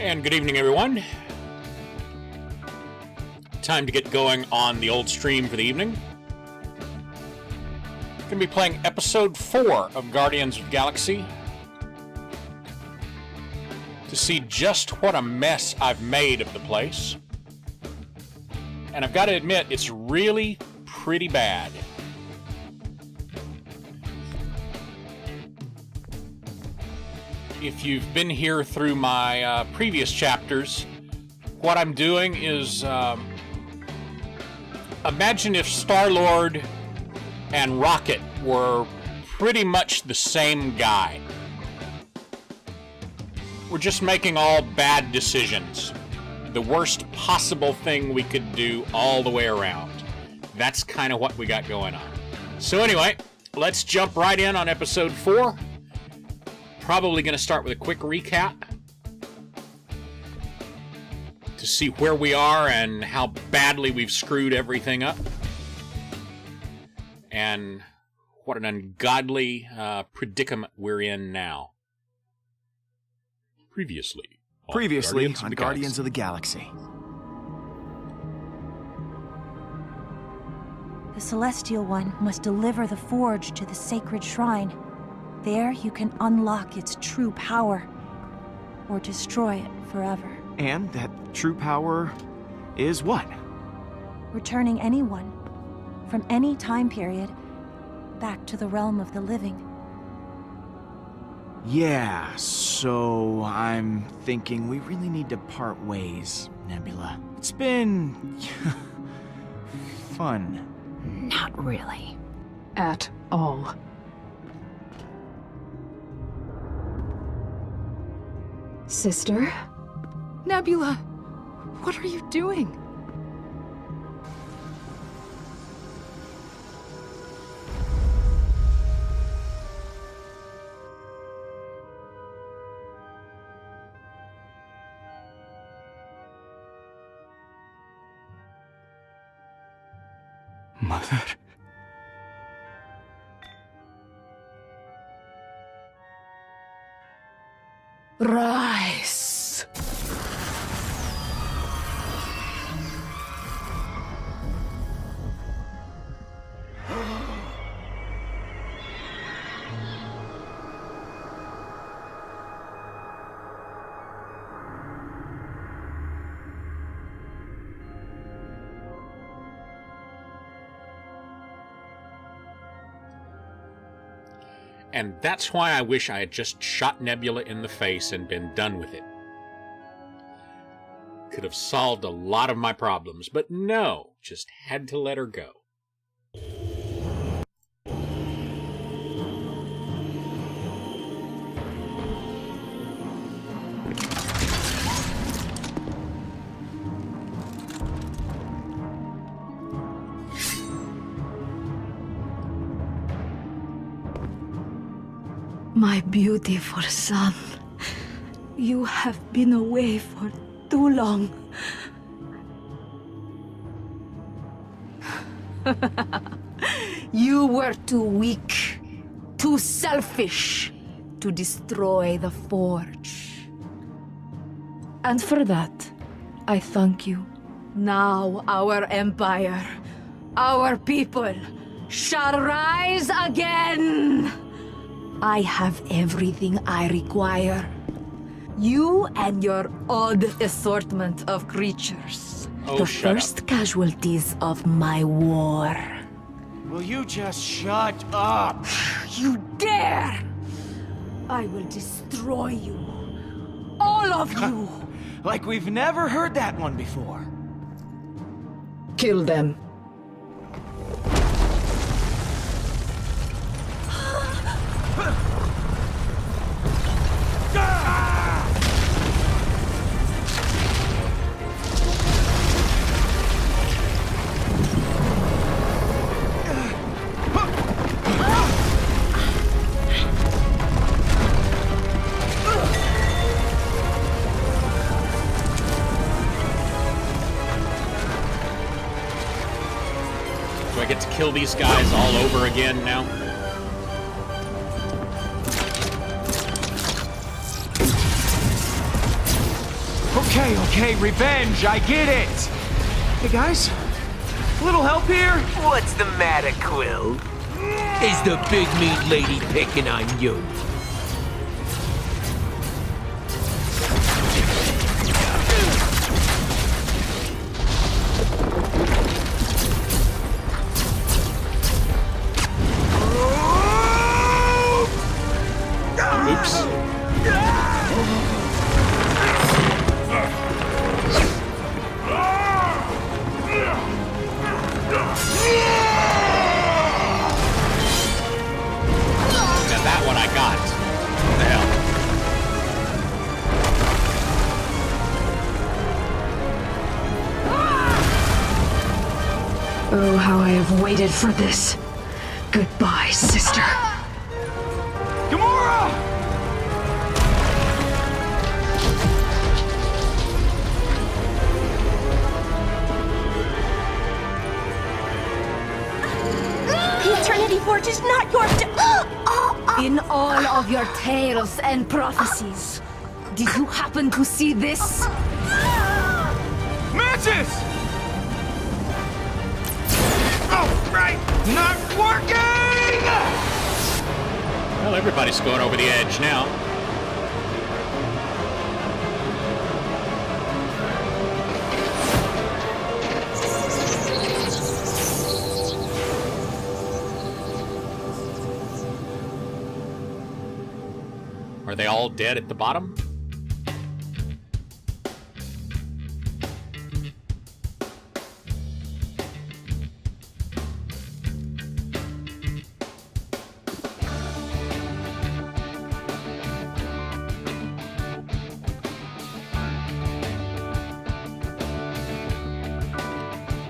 And good evening, everyone. Time to get going on the old stream for the evening. Going to be playing episode 4 of Guardians of the Galaxy. To see just what a mess I've made of the place. And I've got to admit, it's really pretty bad. If you've been here through my previous chapters, what I'm doing is imagine if Star-Lord and Rocket were pretty much the same guy. We're just making all bad decisions. The worst possible thing we could do all the way around. That's kind of what we got going on. So anyway, let's jump right in on episode 4. Probably going to start with a quick recap to see where we are and how badly we've screwed everything up. And what an ungodly predicament we're in now. Previously on Guardians of the Galaxy. The Celestial One must deliver the forge to the sacred shrine. There you can unlock its true power, or destroy it forever. And that true power is what? Returning anyone, from any time period, back to the realm of the living. Yeah, so I'm thinking we really need to part ways, Nebula. It's been fun. Not really. At all. Sister? Nebula, what are you doing? Mother? Rise. And that's why I wish I had just shot Nebula in the face and been done with it. Could have solved a lot of my problems, but no, just had to let her go. My beautiful son, you have been away for too long. You were too weak, too selfish to destroy the forge. And for that, I thank you. Now our empire, our people, shall rise again. I have everything I require. You and your odd assortment of creatures. The first casualties of my war. Will you just shut up? You dare! I will destroy you. All of you! Like we've never heard that one before. Kill them. Do I get to kill these guys all over again now? Okay, revenge, I get it! Hey guys, a little help here? What's the matter, Quill? Is the big meat lady picking on you? Oops. Now that one I got. What the hell? Oh, how I have waited for this. Goodbye, sister. Gamora! The Eternity Forge is not yours to... In all of your tales and prophecies, did you happen to see this? Mantis! Oh, right! Not working! Well, everybody's going over the edge now. Are they all dead at the bottom?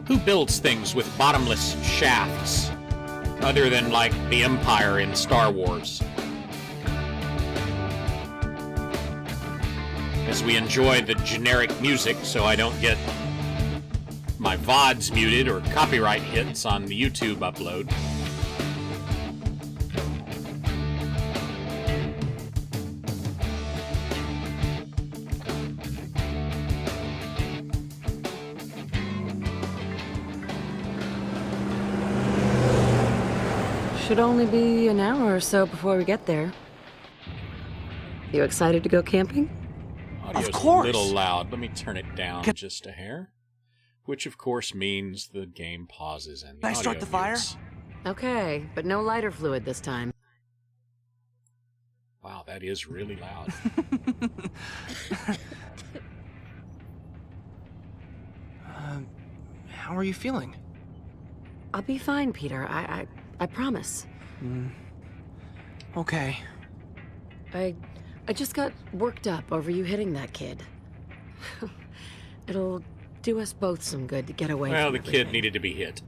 Who builds things with bottomless shafts, other than, like, the Empire in Star Wars? As we enjoy the generic music so I don't get my VODs muted or copyright hits on the YouTube upload. Should only be an hour or so before we get there. You excited to go camping? Audio's Of course. a little loud. Let me turn it down just a hair. Which, of course, means the game pauses and the Can I start audio the fire? mutes. Okay, but no lighter fluid this time. Wow, that is really loud. How are you feeling? I'll be fine, Peter. I promise. Okay. I just got worked up over you hitting that kid. It'll do us both some good to get away Well, from the everything. kid needed to be hit.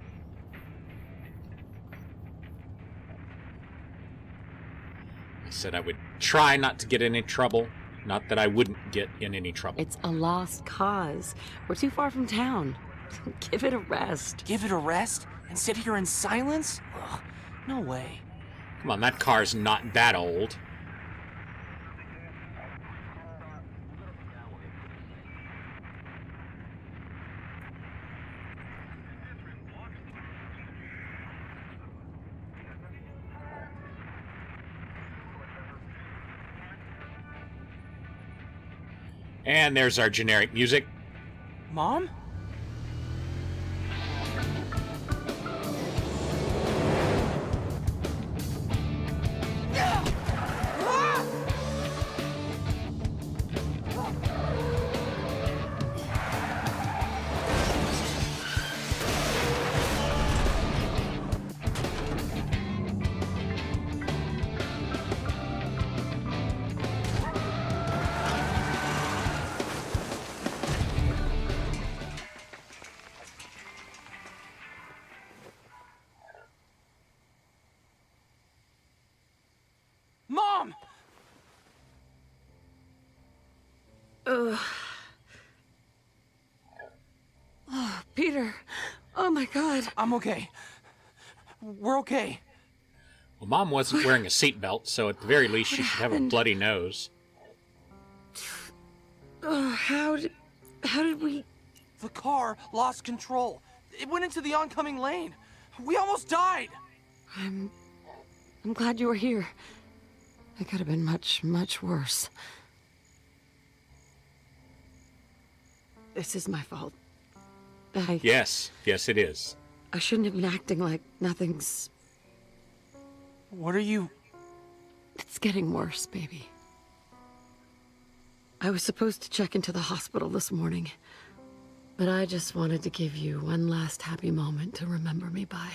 I said I would try not to get in any trouble. Not that I wouldn't get in any trouble. It's a lost cause. We're too far from town. Give it a rest. Give it a rest? And sit here in silence? Ugh, no way. Come on, that car's not that old. And there's our generic music. Mom? Mom! Peter! Oh my god! I'm okay. We're okay. Well, Mom wasn't wearing a seatbelt, so at the very least she should have a bloody nose. How did... How did we... The car lost control. It went into the oncoming lane. We almost died. I'm glad you were here. It could have been much, much worse. This is my fault. Yes, it is. I shouldn't have been acting like nothing's... What are you... It's getting worse, baby. I was supposed to check into the hospital this morning, but I just wanted to give you one last happy moment to remember me by,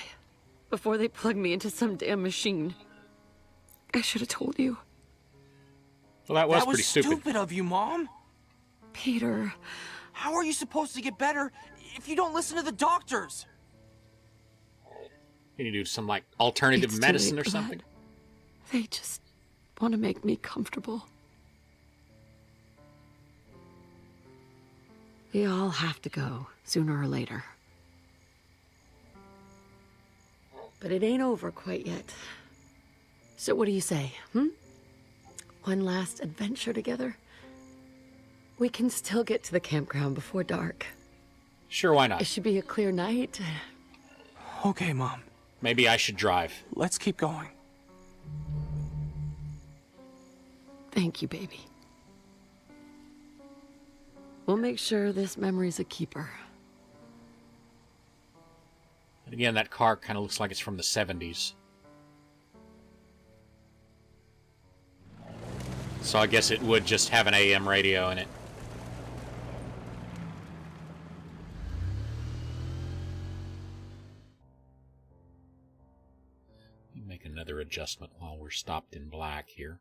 before they plug me into some damn machine. I should have told you. Well, that was That was pretty stupid. stupid of you, Mom. Peter, How are you supposed to get better if you don't listen to the doctors? Can you do some, like, alternative it's too medicine late or for that. something? They just want to make me comfortable. We all have to go, sooner or later. But it ain't over quite yet. So what do you say, One last adventure together? We can still get to the campground before dark. Sure, why It not? should be a clear night. Okay, Mom. Maybe I should drive. Let's keep going. Thank you, baby. We'll make sure this memory's a keeper. And again, that car kind of looks like it's from the 70s. So I guess it would just have an AM radio in it. Let me make another adjustment while we're stopped in black here.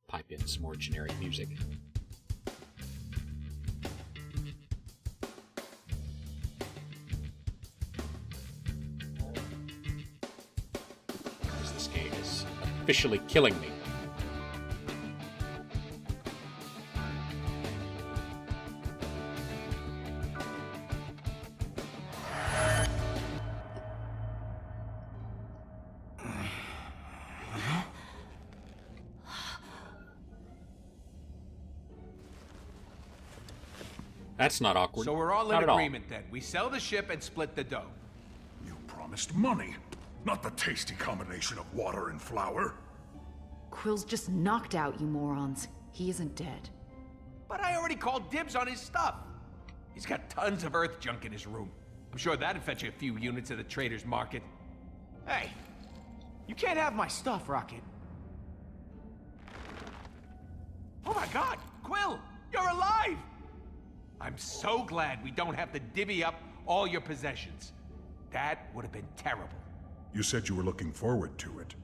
Pipe in some more generic music. Because this game is officially killing me. That's not awkward. So we're all Not in at all. agreement then. We sell the ship and split the dough. You promised money, not the tasty combination of water and flour. Quill's just knocked out, you morons. He isn't dead. But I already called dibs on his stuff. He's got tons of Earth junk in his room. I'm sure that'd fetch you a few units at the trader's market. Hey, you can't have my stuff, Rocket. Oh my god, Quill! You're alive! I'm so glad we don't have to divvy up all your possessions. That would have been terrible. You said you were looking forward to it.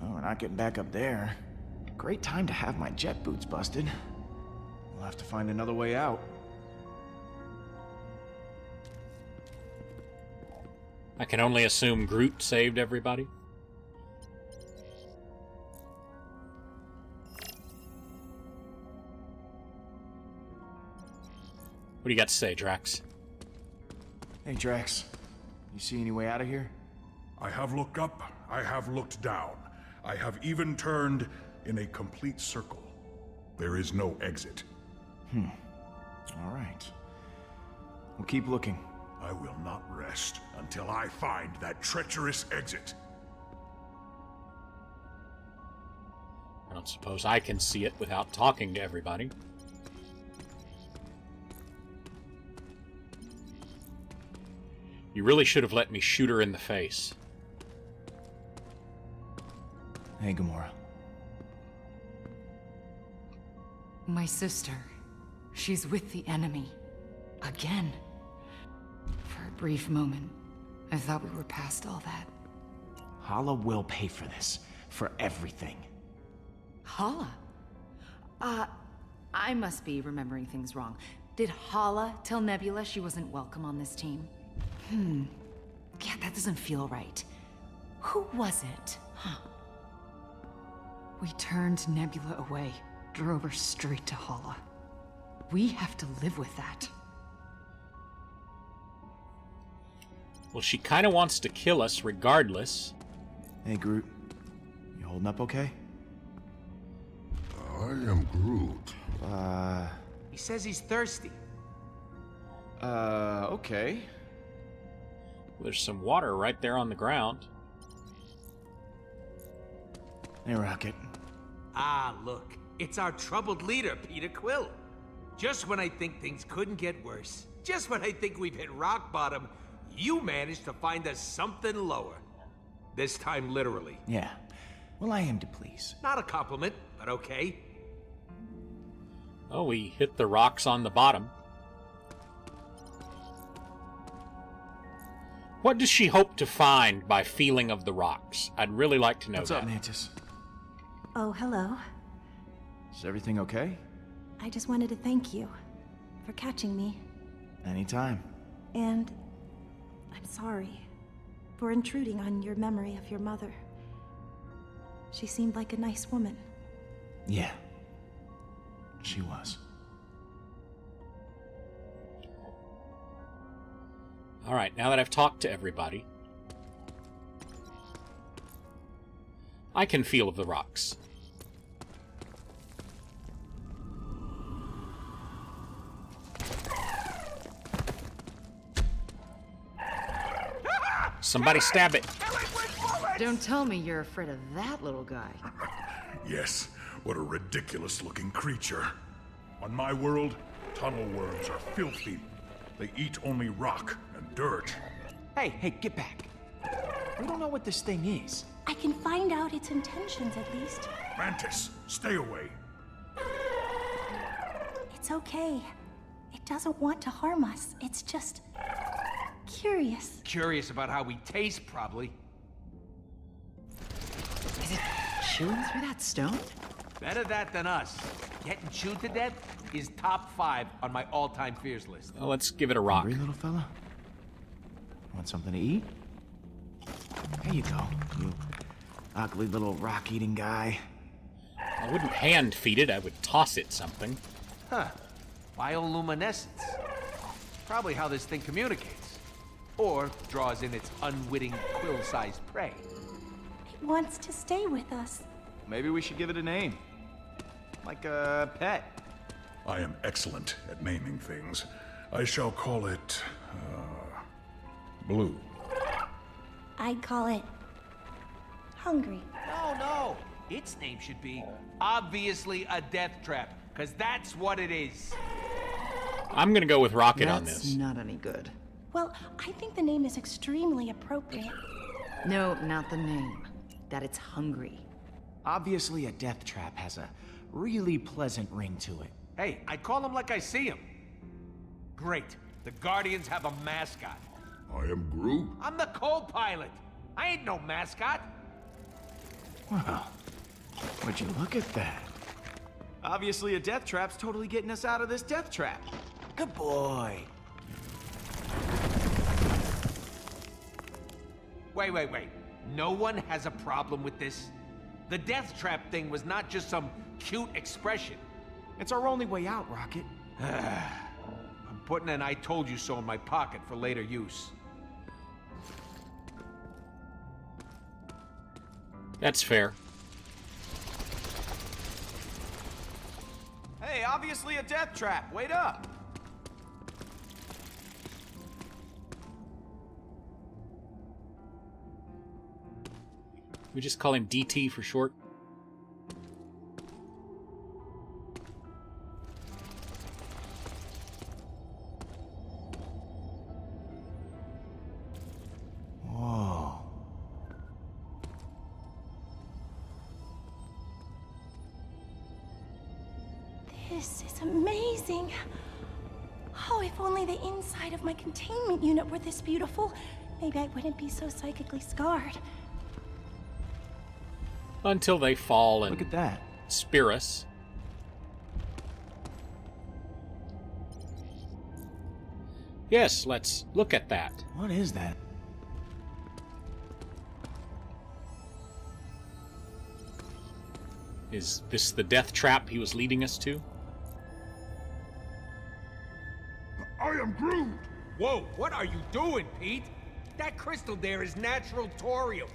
Oh, we're not getting back up there. Great time to have my jet boots busted. We'll have to find another way out. I can only assume Groot saved everybody. What do you got to say, Drax? Hey, Drax. You see any way out of here? I have looked up, I have looked down. I have even turned in a complete circle. There is no exit. All right. We'll keep looking. I will not rest until I find that treacherous exit. I don't suppose I can see it without talking to everybody. You really should have let me shoot her in the face. Hey, Gamora. My sister. She's with the enemy. Again. For a brief moment, I thought we were past all that. Hala will pay for this. For everything. Hala? I must be remembering things wrong. Did Hala tell Nebula she wasn't welcome on this team? Yeah, that doesn't feel right. Who was it? Huh. We turned Nebula away, drove her straight to Hala. We have to live with that. Well, she kind of wants to kill us regardless. Hey, Groot. You holding up okay? I am Groot. He says he's thirsty. Okay. There's some water right there on the ground. Hey, Rocket. Ah, look. It's our troubled leader, Peter Quill. Just when I think things couldn't get worse, just when I think we've hit rock bottom, you managed to find us something lower. This time literally. Yeah. Well, I am to please. Not a compliment, but okay. Oh, we hit the rocks on the bottom. What does she hope to find by feeling of the rocks? I'd really like to know What's that. up, Mantis? Oh, hello. Is everything okay? I just wanted to thank you for catching me. Anytime. And I'm sorry for intruding on your memory of your mother. She seemed like a nice woman. Yeah. She was. All right, now that I've talked to everybody, I can feel of the rocks. Somebody stab it. Don't tell me you're afraid of that little guy. Yes, what a ridiculous-looking creature. On my world, tunnel worms are filthy. They eat only rock and dirt. Hey, get back. We don't know what this thing is. I can find out its intentions at least. Mantis, stay away. It's okay. It doesn't want to harm us. It's just curious. Curious about how we taste, probably. Is it chewing through that stone? Better that than us. Getting chewed to death is top 5 on my all-time fears list. Well, let's give it a rock. Hungry, little fella? Want something to eat? There you go, you ugly little rock-eating guy. I wouldn't hand feed it, I would toss it something. Huh. Bioluminescence. Probably how this thing communicates. Or draws in its unwitting quill-sized prey. It wants to stay with us. Maybe we should give it a name. Like a pet. I am excellent at naming things. I shall call it, Blue. I'd call it hungry. No. Its name should be obviously a death trap, because that's what it is. I'm gonna go with Rocket on That's this. not any good. Well, I think the name is extremely appropriate. No, not the name. That it's hungry. Obviously, a death trap has a really pleasant ring to it. Hey, I call him like I see him. Great. The Guardians have a mascot. I am Groot. I'm the co-pilot. I ain't no mascot. Wow. Would you look at that? Obviously, a death trap's totally getting us out of this death trap. Good boy. Wait. No one has a problem with this? The death trap thing was not just some cute expression. It's our only way out, Rocket. I'm putting an I told you so in my pocket for later use. That's fair. Hey, obviously a death trap. Wait up. We just call him DT for short. Whoa. This is amazing. Oh, if only the inside of my containment unit were this beautiful, maybe I wouldn't be so psychically scarred. Until they fall and Look at that. spear us. Yes, let's look at that. What is that? Is this the death trap he was leading us to? I am Groot. Whoa, what are you doing, Pete? That crystal there is natural thorium.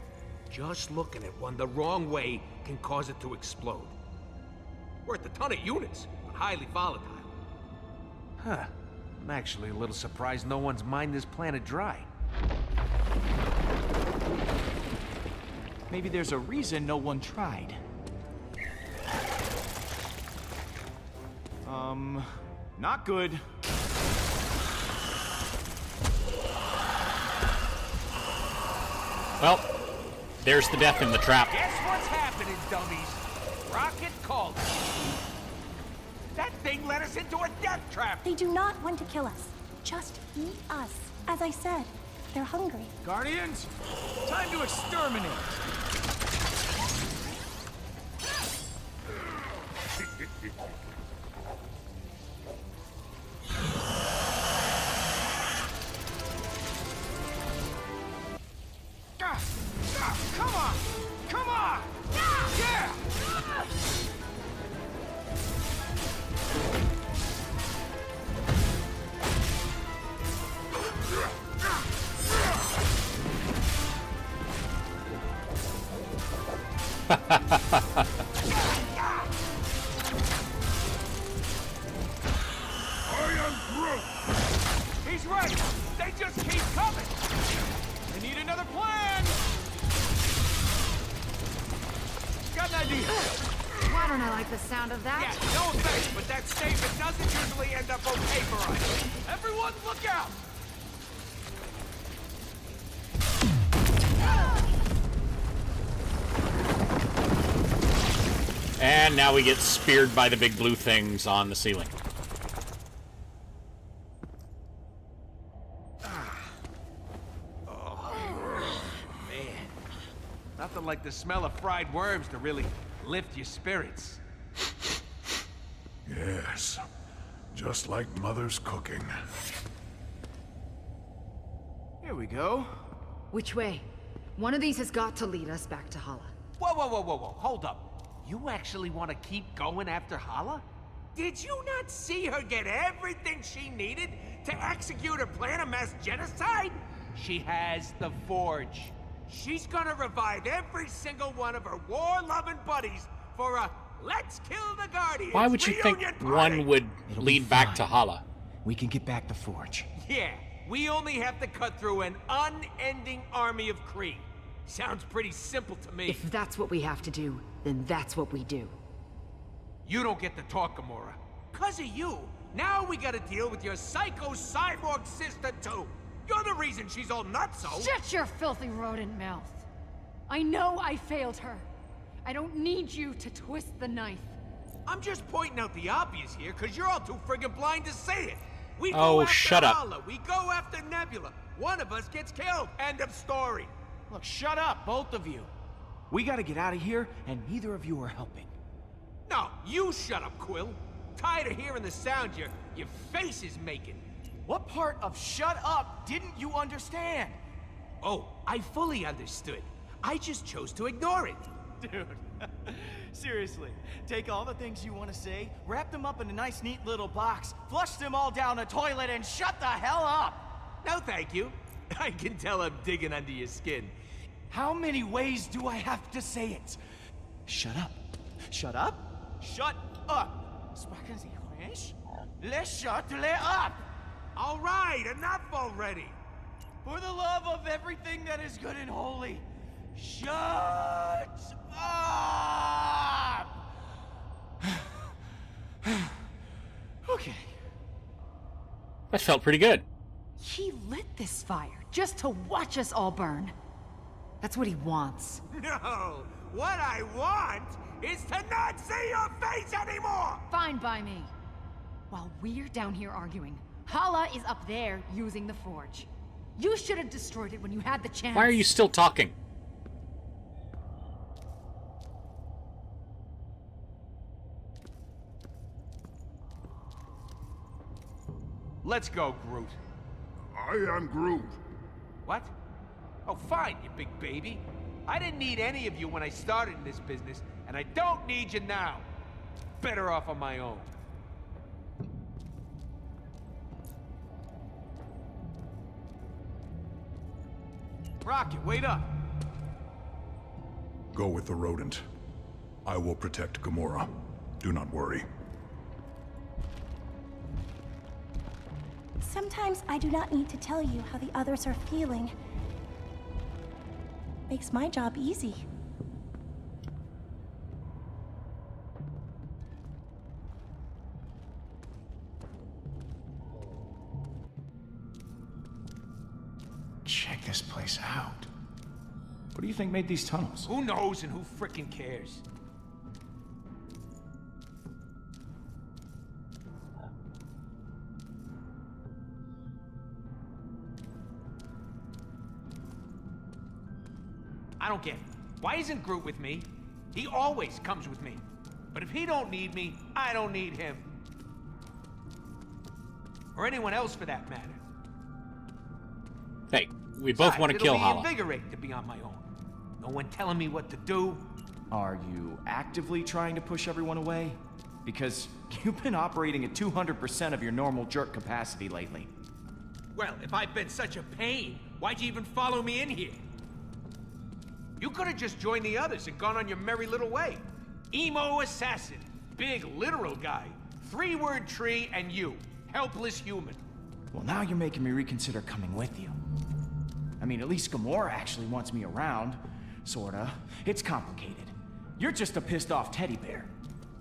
Just looking at one the wrong way can cause it to explode. Worth a ton of units, but highly volatile. Huh. I'm actually a little surprised no one's mined this planet dry. Maybe there's a reason no one tried. Not good. Well, there's the death in the trap. Guess what's happening, dummies? Rocket called. That thing led us into a death trap. They do not want to kill us. Just eat us. As I said, they're hungry. Guardians, time to exterminate. Come on! Come on! Yeah! He's right. They just keep coming. I need another plan! Got an idea. Why don't I like the sound of that? Yeah, no offense, but that statement doesn't usually end up okay for us. Everyone, look out! And now we get speared by the big blue things on the ceiling. Man, nothing like the smell of fried worms to really lift your spirits. Yes, just like Mother's cooking. Here we go. Which way? One of these has got to lead us back to Hala. Whoa, whoa, whoa, whoa, whoa, hold up. You actually want to keep going after Hala? Did you not see her get everything she needed to execute her plan of mass genocide? She has the Forge. She's gonna revive every single one of her war-loving buddies for a let's kill the Guardians Why would you think reunion party. one would It'll lead be back fine. to Hala? We can get back the Forge. Yeah, we only have to cut through an unending army of Kree. Sounds pretty simple to me. If that's what we have to do, then that's what we do. You don't get to talk, Gamora. 'Cause of you, now we gotta deal with your psycho cyborg sister too. You're the reason she's all nutso. Shut your filthy rodent mouth. I know I failed her. I don't need you to twist the knife. I'm just pointing out the obvious here, 'cause you're all too friggin' blind to see it. We Oh, go after shut up. Hala, we go after Nebula. One of us gets killed. End of story. Look, shut up, both of you. We gotta get out of here, and neither of you are helping. No, you shut up, Quill. Tired of hearing the sound your face is making. What part of shut up didn't you understand? Oh, I fully understood. I just chose to ignore it. Dude, seriously, take all the things you want to say, wrap them up in a nice neat little box, flush them all down the toilet, and shut the hell up! No, thank you. I can tell I'm digging under your skin. How many ways do I have to say it? Shut up. Shut up. Shut up. Sprechen Sie Englisch? Le shut up. All right, enough already. For the love of everything that is good and holy, shut up. Okay. That felt pretty good. He lit this fire just to watch us all burn. That's what he wants. No, what I want is to not see your face anymore! Fine by me. While we're down here arguing, Hala is up there using the Forge. You should have destroyed it when you had the chance. Why are you still talking? Let's go, Groot. I am Groot. What? Oh, fine, you big baby. I didn't need any of you when I started in this business, and I don't need you now. Better off on my own. Rocket, wait up. Go with the rodent. I will protect Gamora. Do not worry. Sometimes I do not need to tell you how the others are feeling. Makes my job easy. Check this place out. What do you think made these tunnels? Who knows and who frickin' cares? I don't get it. Why isn't Groot with me? He always comes with me. But if he don't need me, I don't need him. Or anyone else for that matter. Hey, we both want to kill It'll be Hala. invigorating to be on my own. No one telling me what to do. Are you actively trying to push everyone away? Because you've been operating at 200% of your normal jerk capacity lately. Well, if I've been such a pain, why'd you even follow me in here? You could have just joined the others and gone on your merry little way. Emo assassin, big literal guy, 3-word tree, and you, helpless human. Well, now you're making me reconsider coming with you. I mean, at least Gamora actually wants me around. Sorta. It's complicated. You're just a pissed off teddy bear.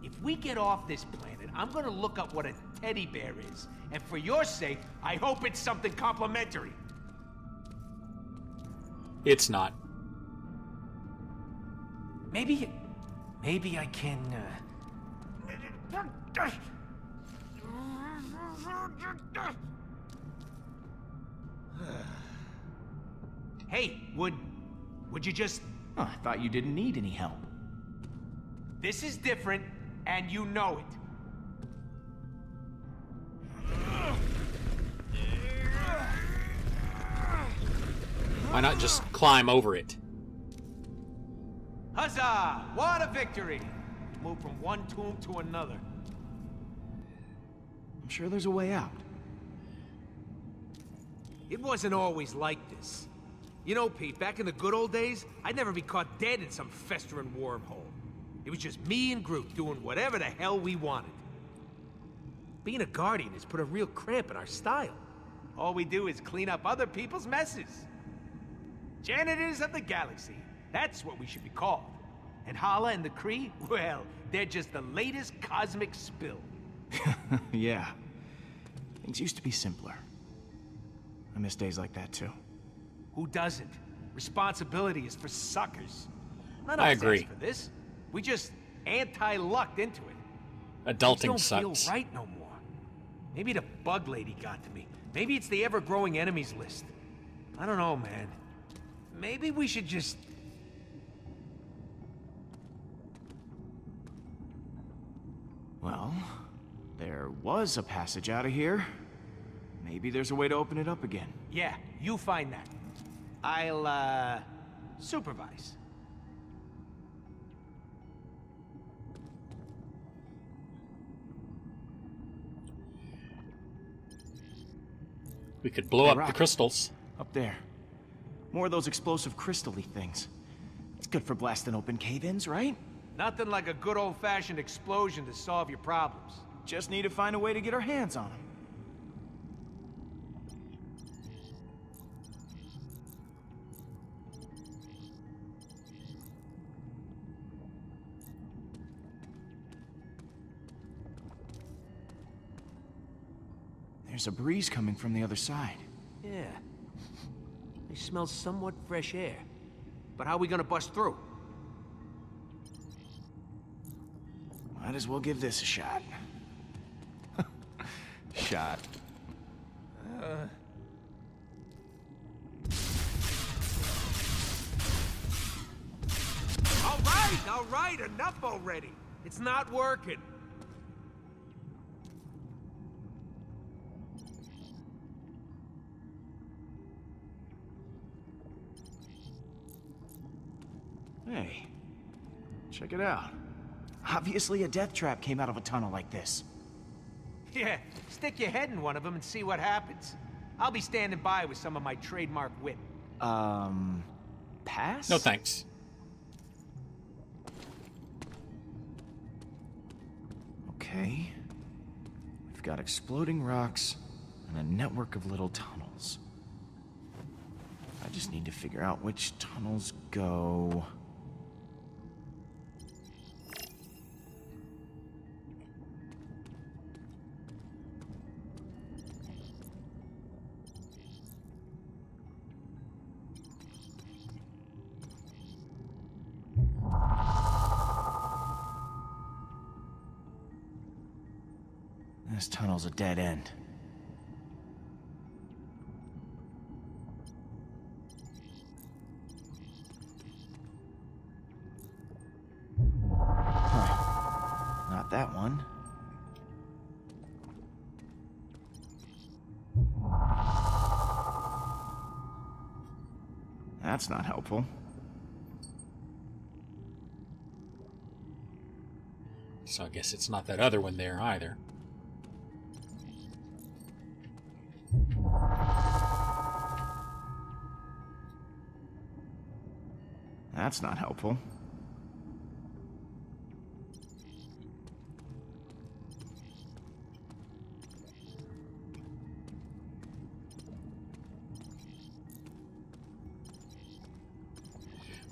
If we get off this planet, I'm gonna look up what a teddy bear is. And for your sake, I hope it's something complimentary. It's not. Maybe I can, Hey, would you just... Oh, I thought you didn't need any help. This is different, and you know it. Why not just climb over it? Huzzah! What a victory! Move from one tomb to another. I'm sure there's a way out. It wasn't always like this. You know, Pete, back in the good old days, I'd never be caught dead in some festering wormhole. It was just me and Groot doing whatever the hell we wanted. Being a Guardian has put a real cramp in our style. All we do is clean up other people's messes. Janitors of the galaxy. That's what we should be called. And Hala and the Kree, well, they're just the latest cosmic spill. Yeah. Things used to be simpler. I miss days like that too. Who doesn't? Responsibility is for suckers. None of I us agree. asked for this. We just anti-lucked into it. Adulting Things don't sucks. feel right no more. Maybe the bug lady got to me. Maybe it's the ever-growing enemies list. I don't know, man. Maybe we should just... Well, there was a passage out of here. Maybe there's a way to open it up again. Yeah, you find that. I'll, supervise. We could blow Hey, up the Rocket. crystals. Up there. More of those explosive crystal-y things. It's good for blasting open cave-ins, right? Nothing like a good old-fashioned explosion to solve your problems. Just need to find a way to get our hands on them. There's a breeze coming from the other side. Yeah. They smell somewhat fresh air. But how are we gonna bust through? Might as well give this a shot. Shot. All right, enough already. It's not working. Hey, check it out. Obviously a death trap came out of a tunnel like this. Yeah, stick your head in one of them and see what happens. I'll be standing by with some of my trademark wit. Pass? No thanks. Okay. We've got exploding rocks and a network of little tunnels. I just need to figure out which tunnels go... This tunnel's a dead end. Huh. Not that one. That's not helpful. So I guess it's not that other one there either. That's not helpful.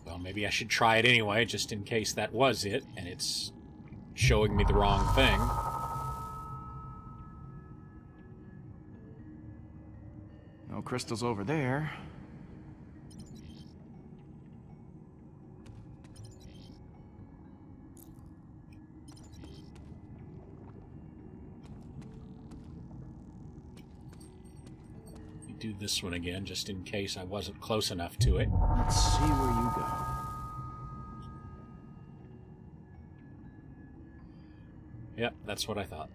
Well, maybe I should try it anyway, just in case that was it, and it's showing me the wrong thing. No crystals over there. Do this one again, just in case I wasn't close enough to it. Let's see where you go. Yep, that's what I thought.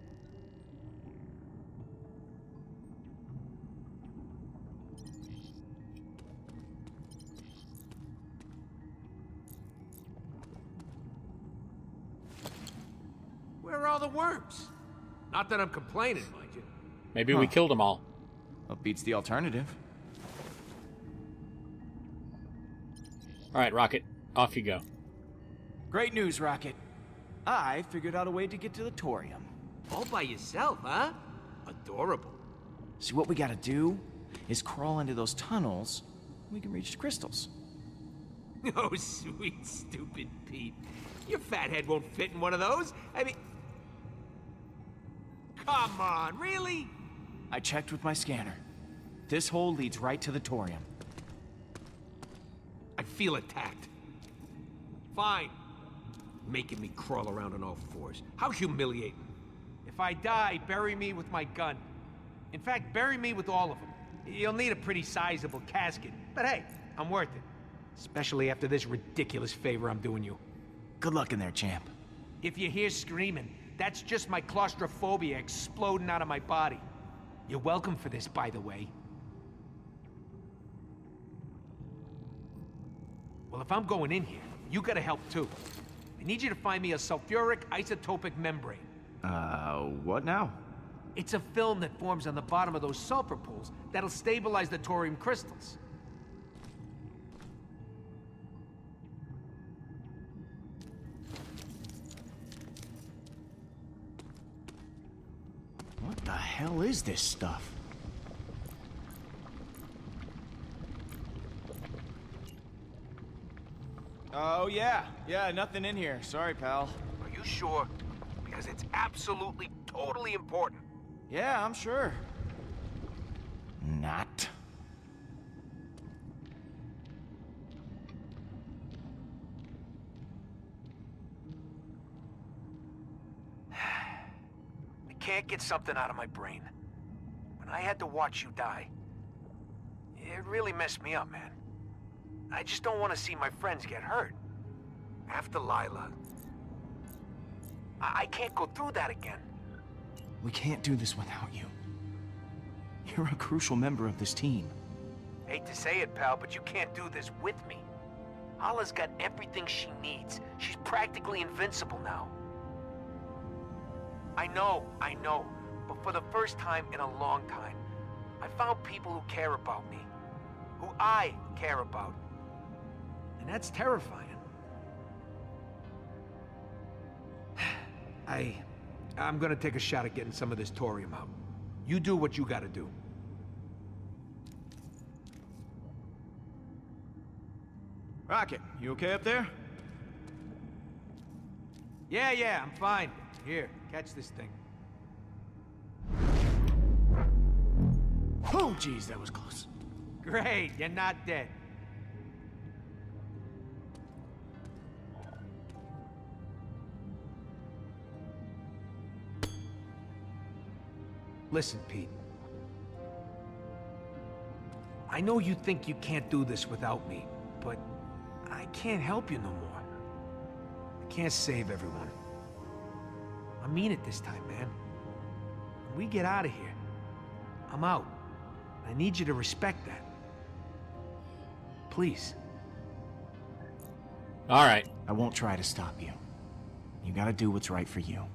Where are all the worms? Not that I'm complaining, mind you. Maybe we killed them all. What beats the alternative? All right, Rocket, off you go. Great news, Rocket. I figured out a way to get to the Torium. All by yourself, huh? Adorable. See, what we gotta do is crawl into those tunnels. We can reach the crystals. Oh, sweet, stupid Pete. Your fat head won't fit in one of those. I mean... Come on, really? I checked with my scanner. This hole leads right to the Torium. I feel attacked. Fine. Making me crawl around on all fours. How humiliating. If I die, bury me with my gun. In fact, bury me with all of them. You'll need a pretty sizable casket. But hey, I'm worth it. Especially after this ridiculous favor I'm doing you. Good luck in there, champ. If you hear screaming, that's just my claustrophobia exploding out of my body. You're welcome for this, by the way. Well, if I'm going in here, you gotta help too. I need you to find me a sulfuric isotopic membrane. What now? It's a film that forms on the bottom of those sulfur pools that'll stabilize the thorium crystals. What the hell is this stuff? Oh, yeah, nothing in here. Sorry, pal. Are you sure? Because it's absolutely, totally important. Yeah, I'm sure. Not. I can't get something out of my brain. When I had to watch you die, it really messed me up, man. I just don't want to see my friends get hurt. After Lila. I can't go through that again. We can't do this without you. You're a crucial member of this team. Hate to say it, pal, but you can't do this with me. Hala's got everything she needs. She's practically invincible now. I know, but for the first time in a long time, I found people who care about me. who I care about. And that's terrifying. I'm gonna take a shot at getting some of this thorium out. You do what you gotta do. Rocket, you okay up there? Yeah, I'm fine. Here, catch this thing. Oh, geez, that was close. Great, you're not dead. Listen, Pete. I know you think you can't do this without me, but I can't help you no more. I can't save everyone. I mean it this time, man. When we get out of here, I'm out. I need you to respect that. Please. All right. I won't try to stop you. You gotta do what's right for you.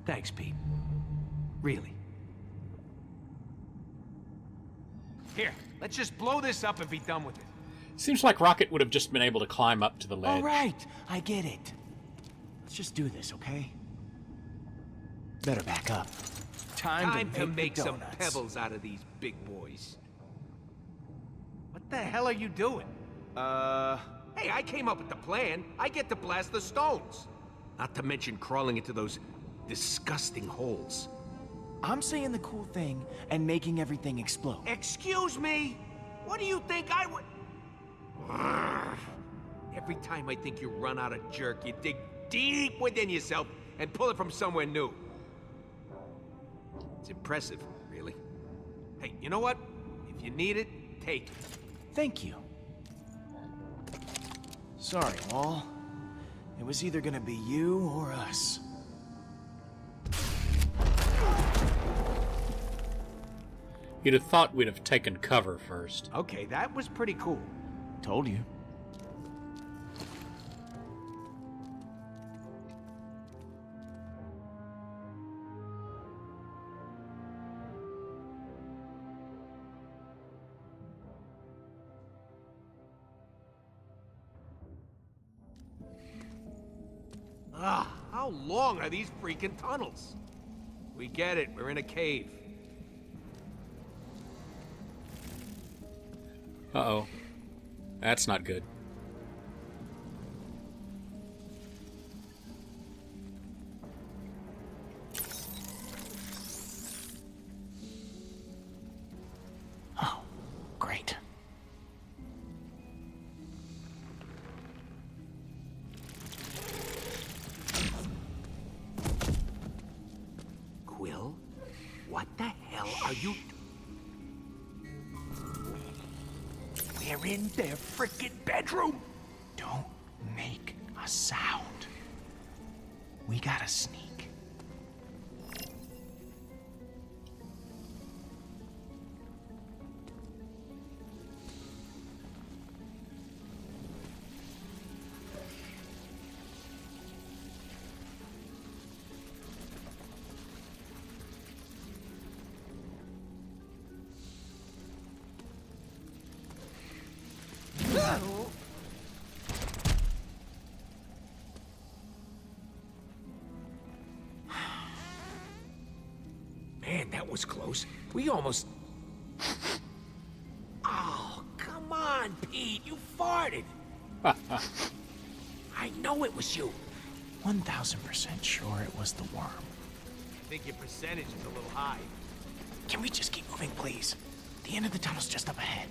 Thanks, Pete. Really. Here, let's just blow this up and be done with it. Seems like Rocket would have just been able to climb up to the ledge. All right, I get it. Let's just do this, okay? Better back up. Time to make the some donuts. pebbles out of these big boys. What the hell are you doing? Hey, I came up with the plan. I get to blast the stones. Not to mention crawling into those disgusting holes. I'm saying the cool thing and making everything explode. Excuse me? What do you think I would... Every time I think you run out of jerk, you dig deep within yourself and pull it from somewhere new. It's impressive, really. Hey, you know what? If you need it, take it. Thank you. Sorry, Wall. It was either gonna be you or us. You'd have thought we'd have taken cover first. Okay, that was pretty cool. Told you. How long are these freaking tunnels? We get it, we're in a cave. Uh-oh. That's not good. Oh, great. Quill? What the hell are you... We're in their frickin' bedroom! Don't make a sound. We gotta sneak. Man, that was close. We almost... Oh, come on, Pete. You farted. I know it was you. 1000% sure it was the worm. I think your percentage is a little high. Can we just keep moving, please? The end of the tunnel's just up ahead.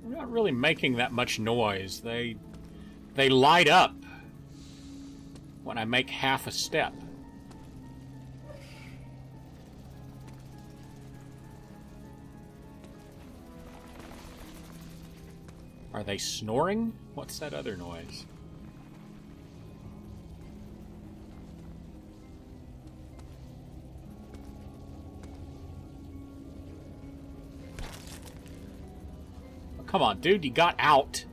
They're not really making that much noise. They light up when I make half a step. Are they snoring? What's that other noise? Come on, dude, you got out.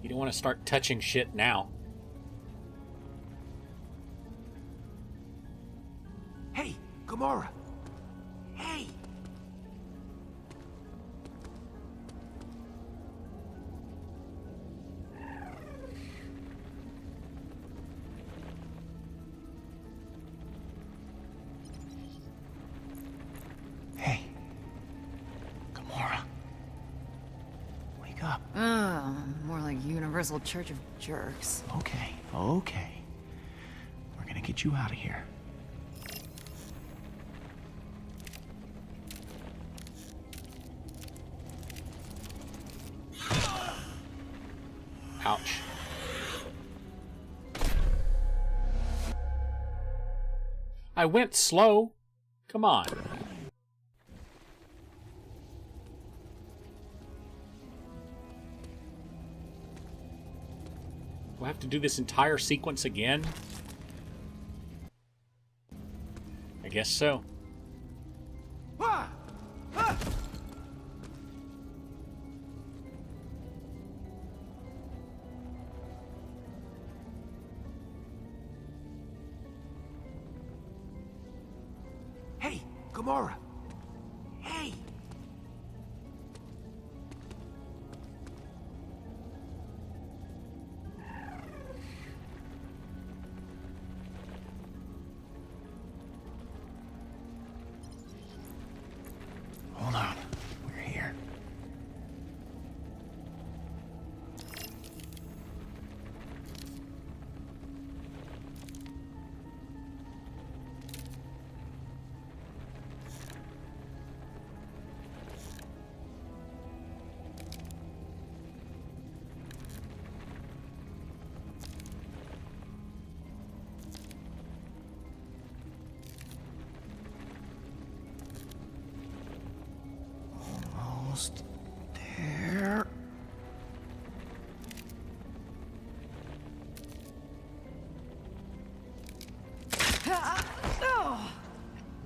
You don't want to start touching shit now. Hey, Gamora. Hey. Hey. Gamora. Wake up. More like Universal Church of Jerks. Okay, okay. We're gonna get you out of here. Ouch. I went slow. Come on. Do I have to do this entire sequence again? I guess so. Hey, Gamora. Hey. Hold on. We're here. Almost there.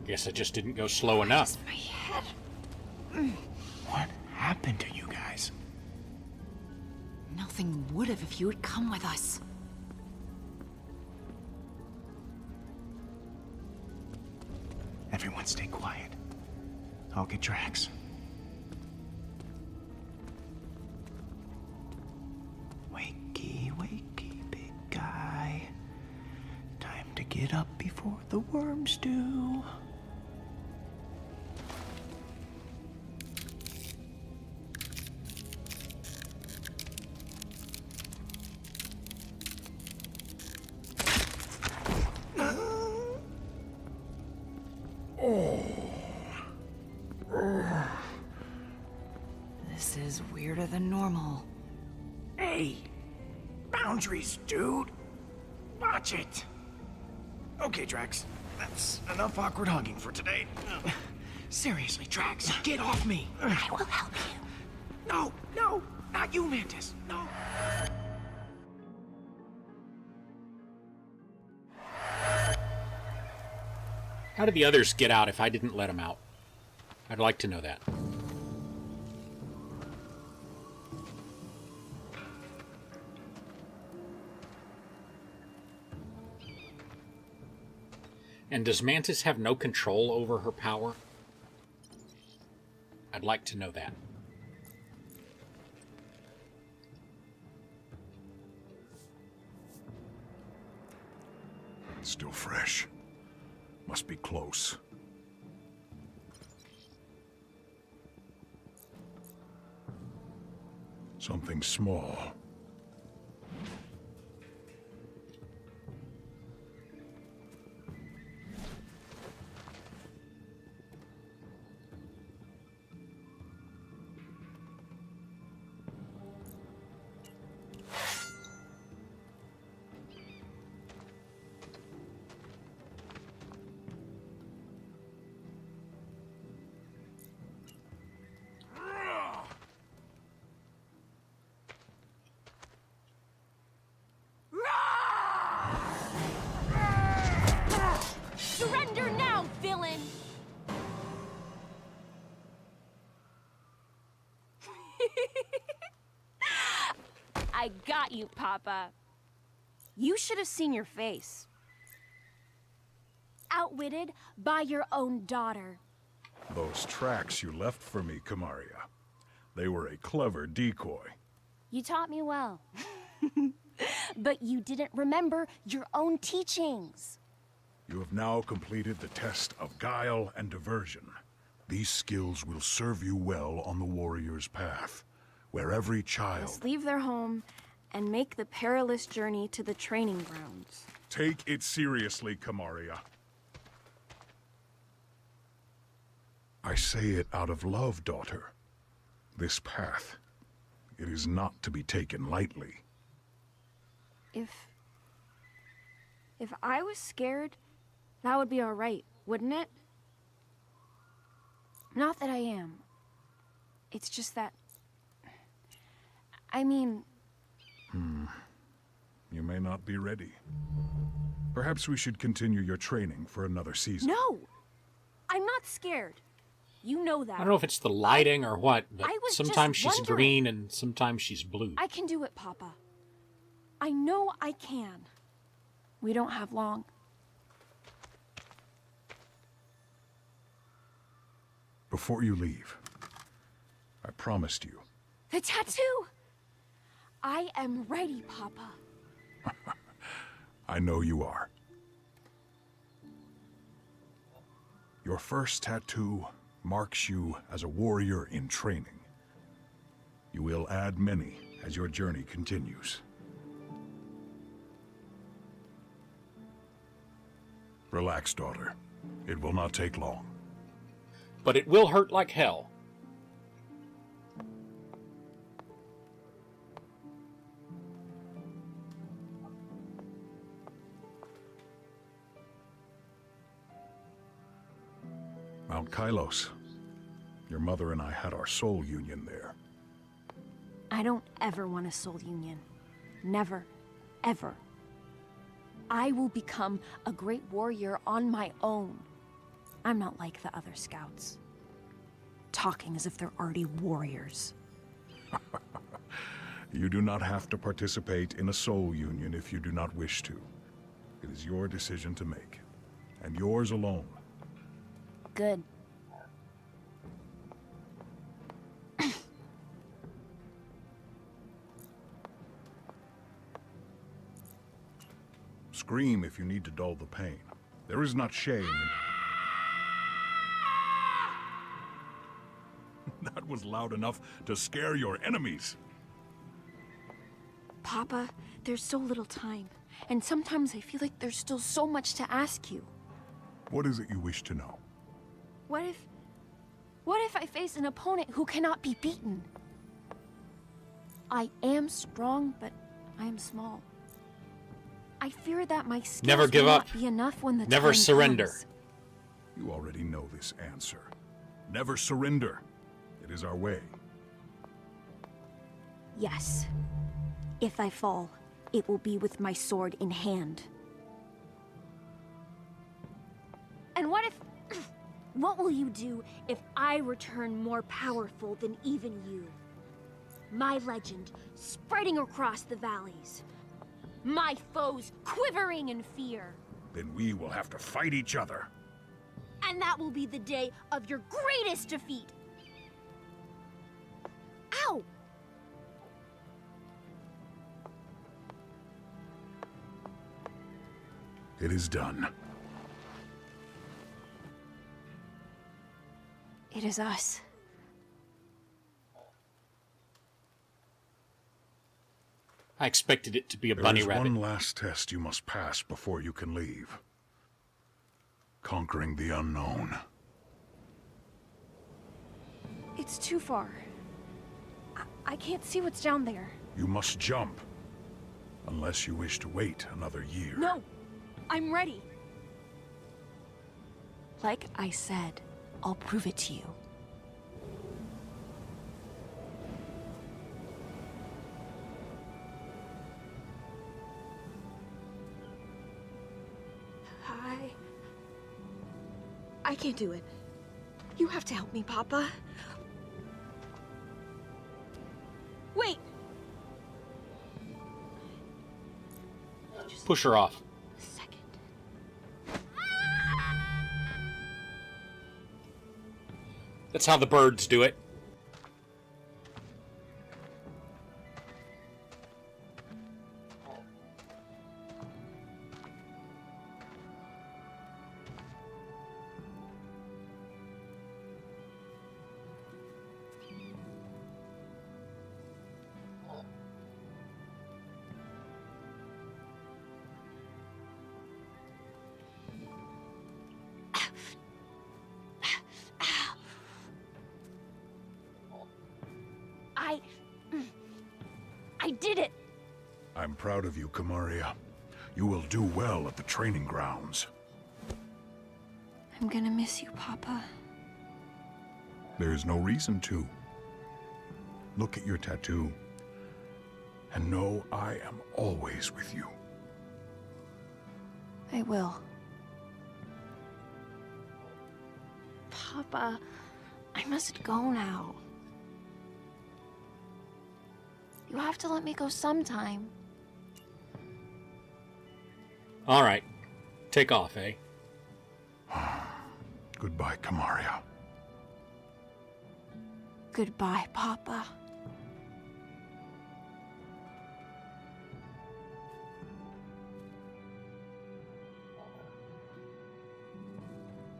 Guess I just didn't go slow enough. My head. What happened to you guys? Nothing would have if you had come with us. Everyone stay quiet. I'll get Drax. Wakey, wakey, big guy. Time to get up before the worms do. This is weirder than normal. Hey, boundaries, dude. Watch it. Okay, Drax. That's enough awkward hugging for today. Seriously, Drax, get off me. I will help you. No, no, not you, Mantis. No. How did the others get out if I didn't let them out? I'd like to know that. And does Mantis have no control over her power? I'd like to know that. Still fresh. Must be close. Something small. Surrender now, villain! I got you, Papa. You should have seen your face. Outwitted by your own daughter. Those tracks you left for me, Kamaria. They were a clever decoy. You taught me well. But you didn't remember your own teachings. You have now completed the test of guile and diversion. These skills will serve you well on the warrior's path, where every child... Must leave their home and make the perilous journey to the training grounds. Take it seriously, Kamaria. I say it out of love, daughter. This path, it is not to be taken lightly. If I was scared, that would be all right, wouldn't it? Not that I am. It's just that... I mean... You may not be ready. Perhaps we should continue your training for another season. No! I'm not scared. You know that. I don't know if it's the lighting or what, but I was sometimes just she's wondering. green and sometimes she's blue. I can do it, Papa. I know I can. We don't have long. Before you leave, I promised you. The tattoo! I am ready, Papa. I know you are. Your first tattoo marks you as a warrior in training. You will add many as your journey continues. Relax, daughter. It will not take long. But it will hurt like hell. Mount Kylos. Your mother and I had our soul union there. I don't ever want a soul union. Never. Ever. I will become a great warrior on my own. I'm not like the other scouts. Talking as if they're already warriors. You do not have to participate in a soul union if you do not wish to. It is your decision to make, and yours alone. Good. Scream if you need to dull the pain. There is not shame in... That was loud enough to scare your enemies. Papa, there's so little time. And sometimes I feel like there's still so much to ask you. What is it you wish to know? What if I face an opponent who cannot be beaten? I am strong, but I am small. I fear that my skills Never give will up. not be enough when the Never time surrender. comes. You already know this answer. Never surrender. It is our way. Yes. If I fall, it will be with my sword in hand. And what if... What will you do if I return more powerful than even you? My legend spreading across the valleys. My foes quivering in fear. Then we will have to fight each other. And that will be the day of your greatest defeat. Ow! It is done. It is us. I expected it to be a There bunny is rabbit. one last test you must pass before you can leave. Conquering the unknown. It's too far. I can't see what's down there. You must jump. Unless you wish to wait another year. No! I'm ready. Like I said, I'll prove it to you. I can't do it. You have to help me, Papa. Wait! Push her off. A second. That's how the birds do it. I did it! I'm proud of you, Kamaria. You will do well at the training grounds. I'm gonna miss you, Papa. There's no reason to. Look at your tattoo, and know I am always with you. I will. Papa, I must go now. You have to let me go sometime. All right. Take off, eh? Goodbye, Kamaria. Goodbye, Papa.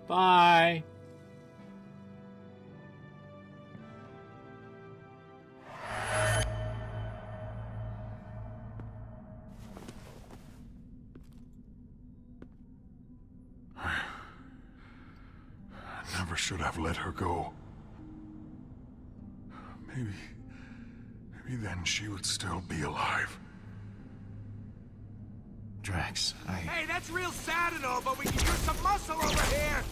Bye. Never should have let her go. Maybe then she would still be alive. Drax, Hey, that's real sad and all, but we can use some muscle over here!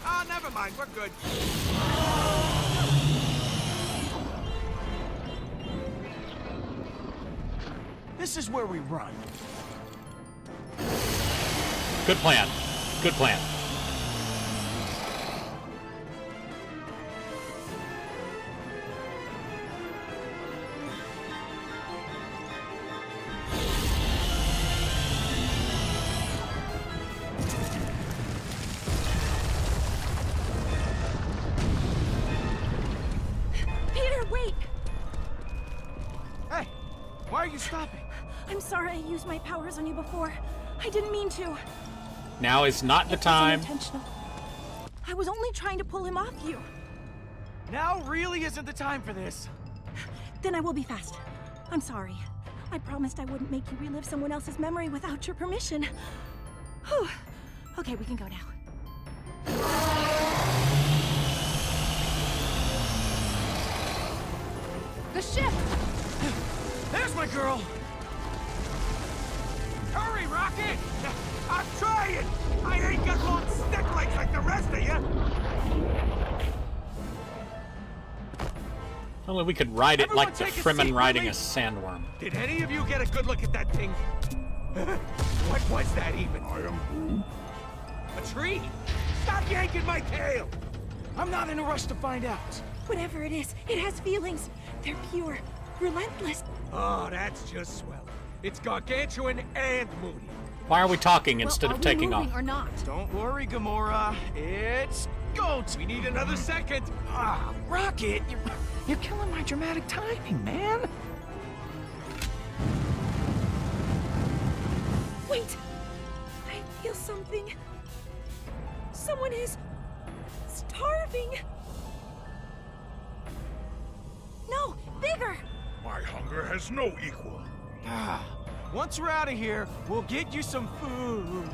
Oh, never mind, we're good. This is where we run. Good plan. Good plan. Peter, wait! Hey, why are you stopping? I'm sorry I used my powers on you before. I didn't mean to. Now is not the It wasn't time. intentional. I was only trying to pull him off you. Now really isn't the time for this. Then I will be fast. I'm sorry. I promised I wouldn't make you relive someone else's memory without your permission. Whew. Okay, we can go now. The ship! There's my girl! Hurry, Rocket! I'm trying! I ain't got long stick legs like the rest of you! Only we could ride it Everyone like the take a Fremen seat, riding will a we? sandworm. Did any of you get a good look at that thing? What was that even? I am Groot. A tree? Stop yanking my tail! I'm not in a rush to find out. Whatever it is, it has feelings. They're pure, relentless. Oh, that's just swell. It's gargantuan and moody. Why are we talking instead Well, of are we taking moving off? or not? Don't worry, Gamora. It's go time. We need another second. Ah, Rocket, you're killing my dramatic timing, man. Wait! I feel something. Someone is starving. No, bigger! My hunger has no equal. Ah, once we're out of here, we'll get you some food.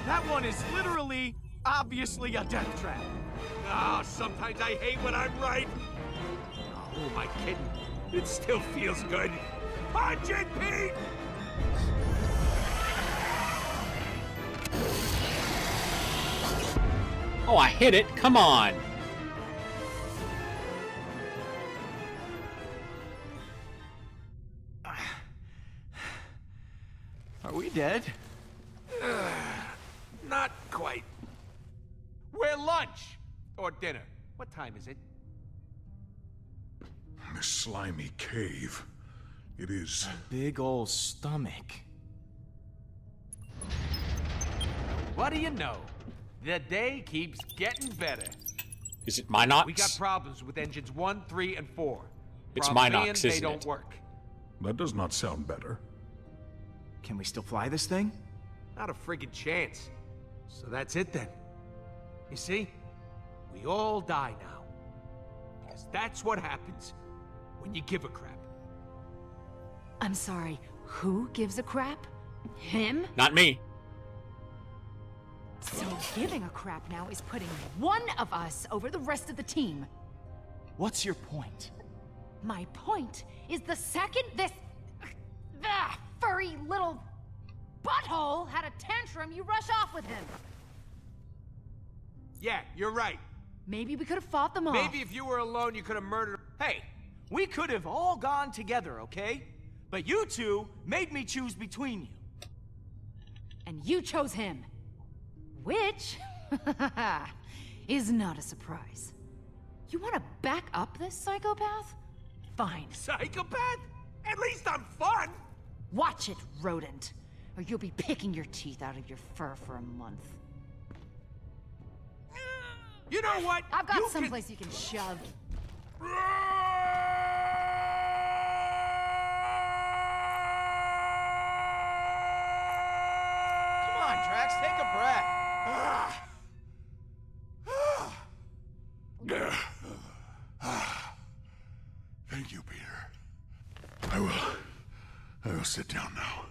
That one is literally, obviously a death trap. Oh, sometimes I hate when I'm right. Oh, who am I kidding? It still feels good. Punch it, Pete! Oh, I hit it. Come on. Are we dead? Not quite. We're lunch! Or dinner. What time is it? This slimy cave. It is. Big ol' stomach. What do you know? The day keeps getting better. Is it Minox? We got problems with engines 1, 3, and 4. It's Problem Minox, being, isn't they don't it? work. That does not sound better. Can we still fly this thing? Not a friggin' chance. So that's it then. You see? We all die now. Because that's what happens when you give a crap. I'm sorry, who gives a crap? Him? Not me. So giving a crap now is putting one of us over the rest of the team. What's your point? My point is the second this furry little butthole had a tantrum, you rush off with him. Yeah, you're right. Maybe we could have fought them off. Maybe if you were alone, you could have murdered. Hey, we could have all gone together, okay? But you two made me choose between you. And you chose him. Which is not a surprise. You want to back up this psychopath? Fine. Psychopath? At least I'm fun! Watch it, rodent. Or you'll be picking your teeth out of your fur for a month. You know what? I've got You someplace you can shove. Can... Come on, Drax, take a breath. Thank you, Peter. I will sit down now.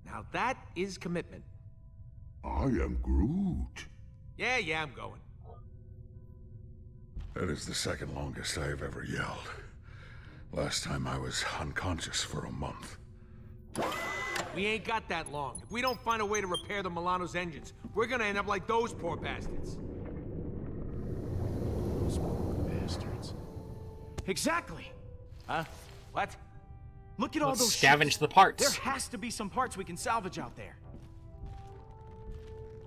Now that is commitment. I am Groot. Yeah, I'm going. That is the second longest I have ever yelled. Last time I was unconscious for a month. We ain't got that long. If we don't find a way to repair the Milano's engines, we're gonna end up like those poor bastards. Those poor bastards. Exactly. Huh? What? Look at all Let's those scavenge ships. the parts. There has to be some parts we can salvage out there.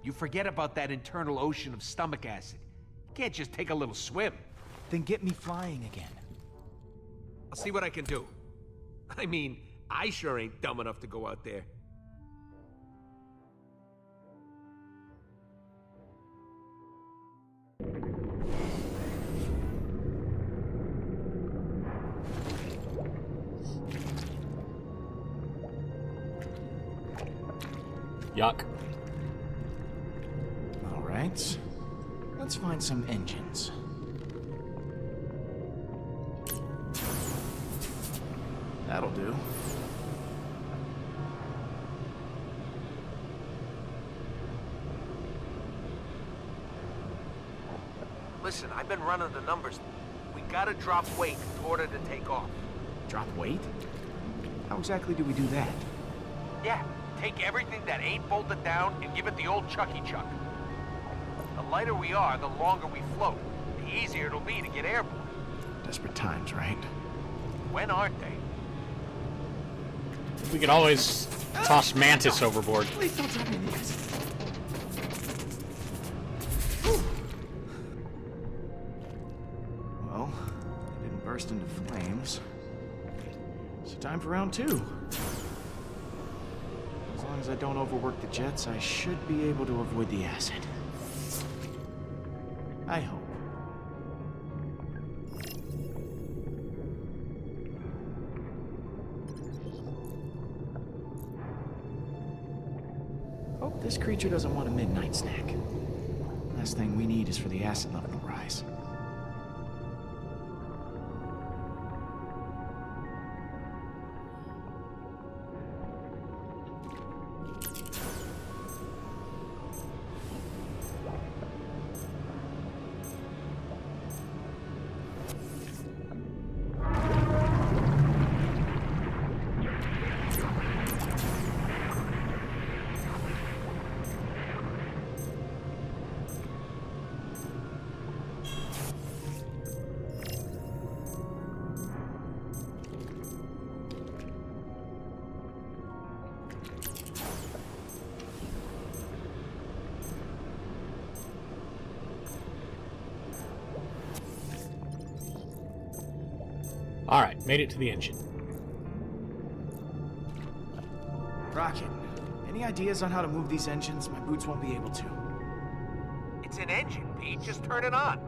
You forget about that internal ocean of stomach acid. You can't just take a little swim. Then get me flying again. I'll see what I can do. I mean, I sure ain't dumb enough to go out there. Yuck. All right. Let's find some engines. That'll do. Listen, I've been running the numbers. We gotta drop weight in order to take off. Drop weight? How exactly do we do that? Yeah, take everything that ain't bolted down and give it the old Chucky Chuck. The lighter we are, the longer we float. The easier it'll be to get airborne. Desperate times, right? When aren't they? We could always toss Mantis overboard. Please don't drop me in the acid. Well, they didn't burst into flames. So time for round 2. As long as I don't overwork the jets, I should be able to avoid the acid. I hope. Hope this creature doesn't want a midnight snack. Last thing we need is for the acid level to rise. Made it to the engine. Rocket, any ideas on how to move these engines? My boots won't be able to. It's an engine, Pete. Just turn it on.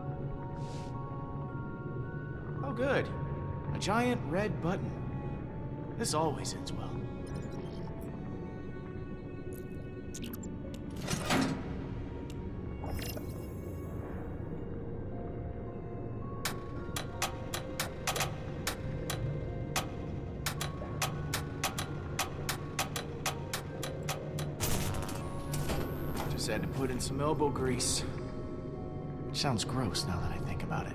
Oh, good. A giant red button. This always ends well. Just had to put in some elbow grease. Which sounds gross now that I think about it.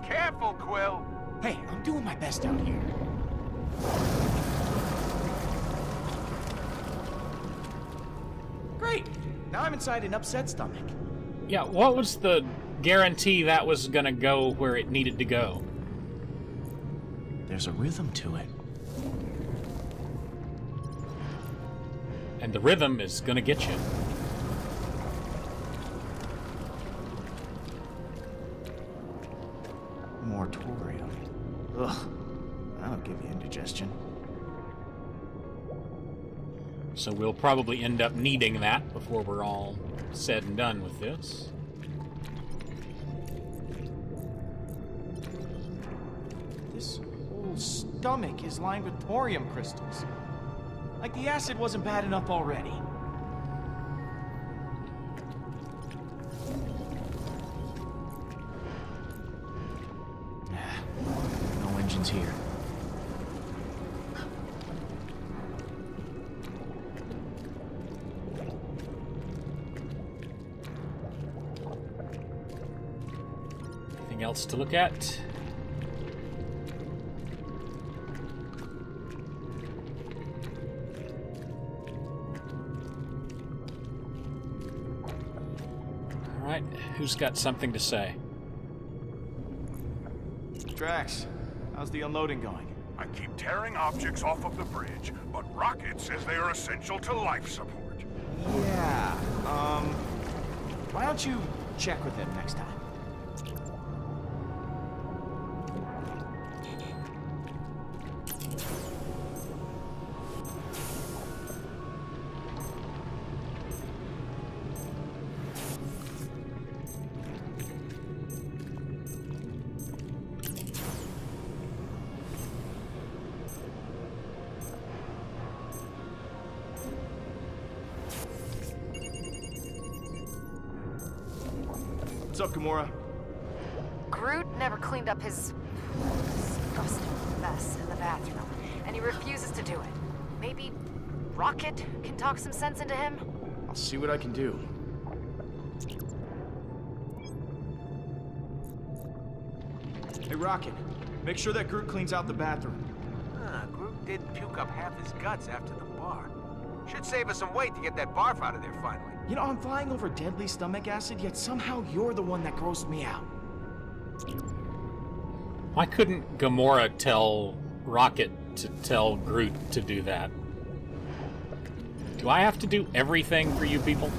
Careful, Quill. Hey, I'm doing my best out here. Great! Now I'm inside an upset stomach. Yeah, what was the guarantee that was gonna go where it needed to go? There's a rhythm to it. And the rhythm is gonna get you. Moratorium. Ugh. That'll give you indigestion. So we'll probably end up needing that before we're all said and done with this. This whole stomach is lined with thorium crystals. Like the acid wasn't bad enough already. No engines here. Anything else to look at? All right, who's got something to say? Drax, how's the unloading going? I keep tearing objects off of the bridge, but Rocket says they are essential to life support. Yeah, why don't you check with him next time? What's up, Gamora? Groot never cleaned up his disgusting mess in the bathroom, and he refuses to do it. Maybe Rocket can talk some sense into him? I'll see what I can do. Hey, Rocket, make sure that Groot cleans out the bathroom. Groot did puke up half his guts after the bar. Should save us some weight to get that barf out of there finally. You know, I'm flying over deadly stomach acid, yet somehow you're the one that grossed me out. Why couldn't Gamora tell Rocket to tell Groot to do that? Do I have to do everything for you people?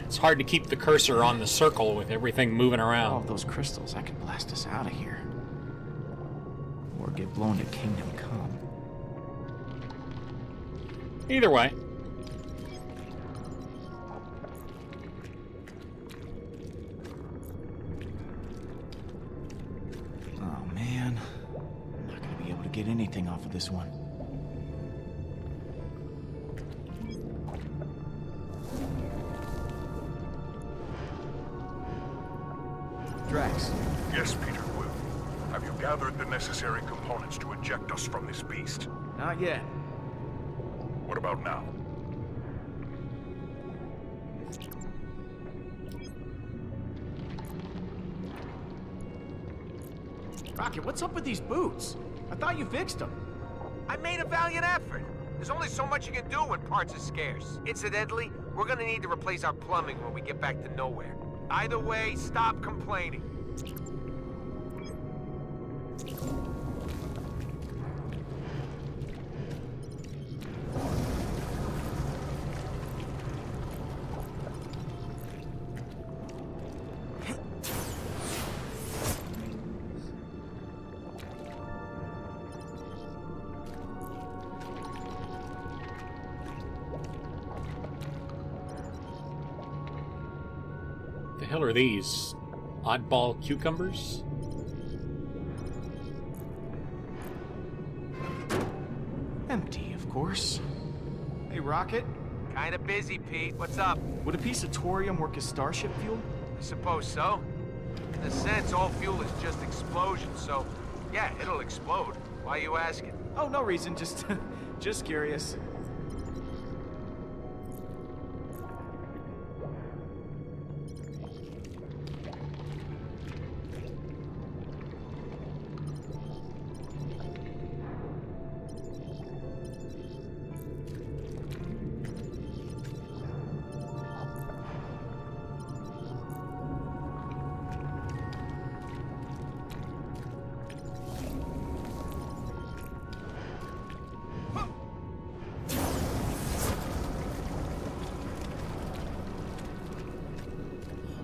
It's hard to keep the cursor on the circle with everything moving All around. of those crystals, I could blast us out of here. Or get blown to Kingdom Come. Either way. Oh man, I'm not gonna be able to get anything off of this one. Drax. Yes, Peter Quill. Have you gathered the necessary components to eject us from this beast? Not yet. What about now? Rocket, what's up with these boots? I thought you fixed them. I made a valiant effort. There's only so much you can do when parts are scarce. Incidentally, we're gonna need to replace our plumbing when we get back to nowhere. Either way, stop complaining. The hell are these? Oddball cucumbers? Empty, of course. Hey, Rocket, Kinda busy, Pete. What's up? would a piece of thorium work as starship fuel? I suppose so. In a sense, all fuel is just explosion, so yeah, it'll explode. Why are you asking? Oh, no reason, just, just curious.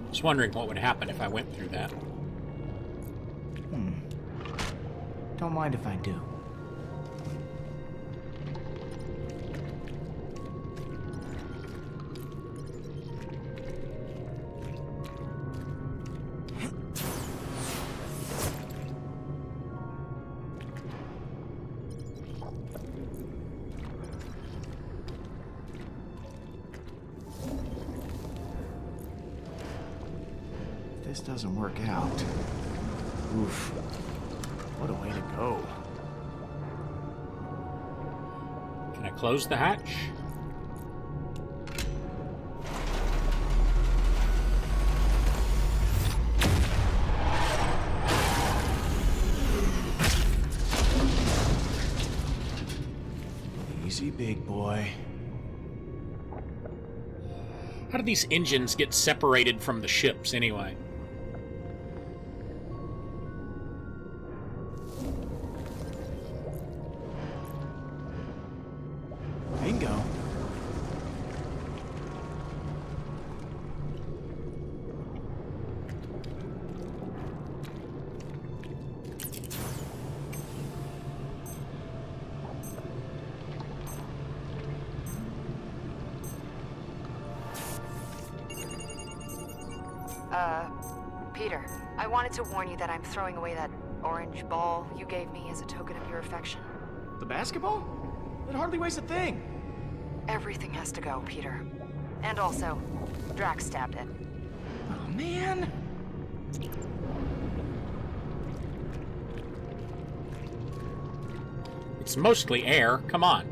I was wondering what would happen if I went through that. Don't mind if I do. If this doesn't work out, oof, what a way to go. Can I close the hatch? Easy, big boy. How do these engines get separated from the ships anyway? Bingo. Peter, I wanted to warn you that I'm throwing away that orange ball you gave me as a token of your affection. The basketball? It hardly weighs a thing. Everything has to go, Peter. And also, Drax stabbed it. Oh, man. It's mostly air. Come on.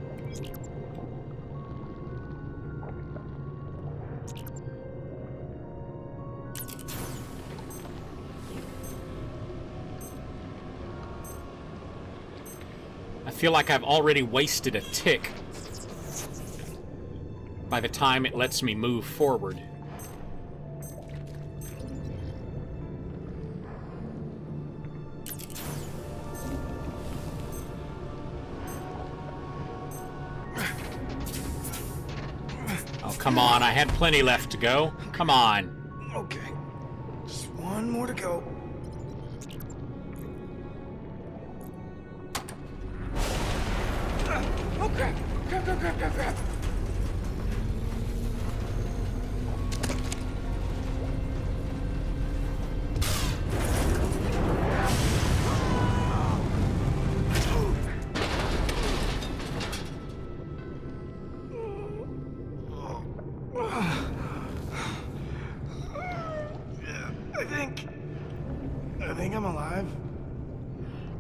I feel like I've already wasted a tick by the time it lets me move forward. Oh, come on. I had plenty left to go. Come on. Okay. Just one more to go. Oh, crap. Crap. I think I'm alive.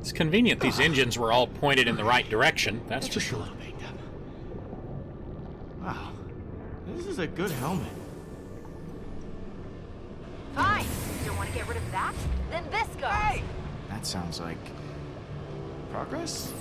It's convenient these engines were all pointed in the right direction, that's for Just a sure. little banged up. Wow. This is a good helmet. Fine. Don't want to get rid of that? Then this goes. Hey! That sounds like progress?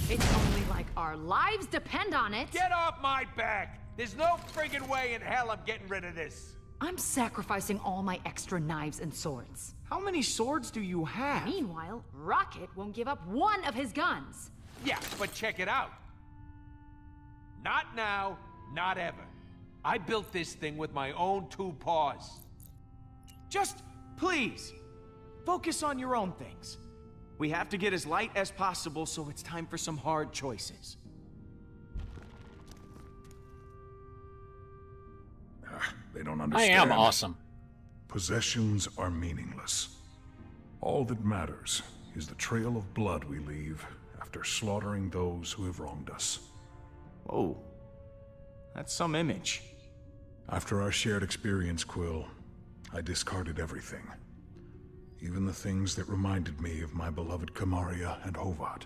It's only Our lives depend on it. Get off my back! There's no friggin' way in hell I'm getting rid of this. I'm sacrificing all my extra knives and swords. How many swords do you have? Meanwhile, Rocket won't give up one of his guns. Yeah, but check it out. Not now, not ever. I built this thing with my own 2 paws. Just, please, focus on your own things. We have to get as light as possible, so it's time for some hard choices. They don't I understand. am awesome. Possessions are meaningless. All that matters is the trail of blood we leave after slaughtering those who have wronged us. Whoa. That's some image. After our shared experience, Quill, I discarded everything. Even the things that reminded me of my beloved Kamaria and Hovat.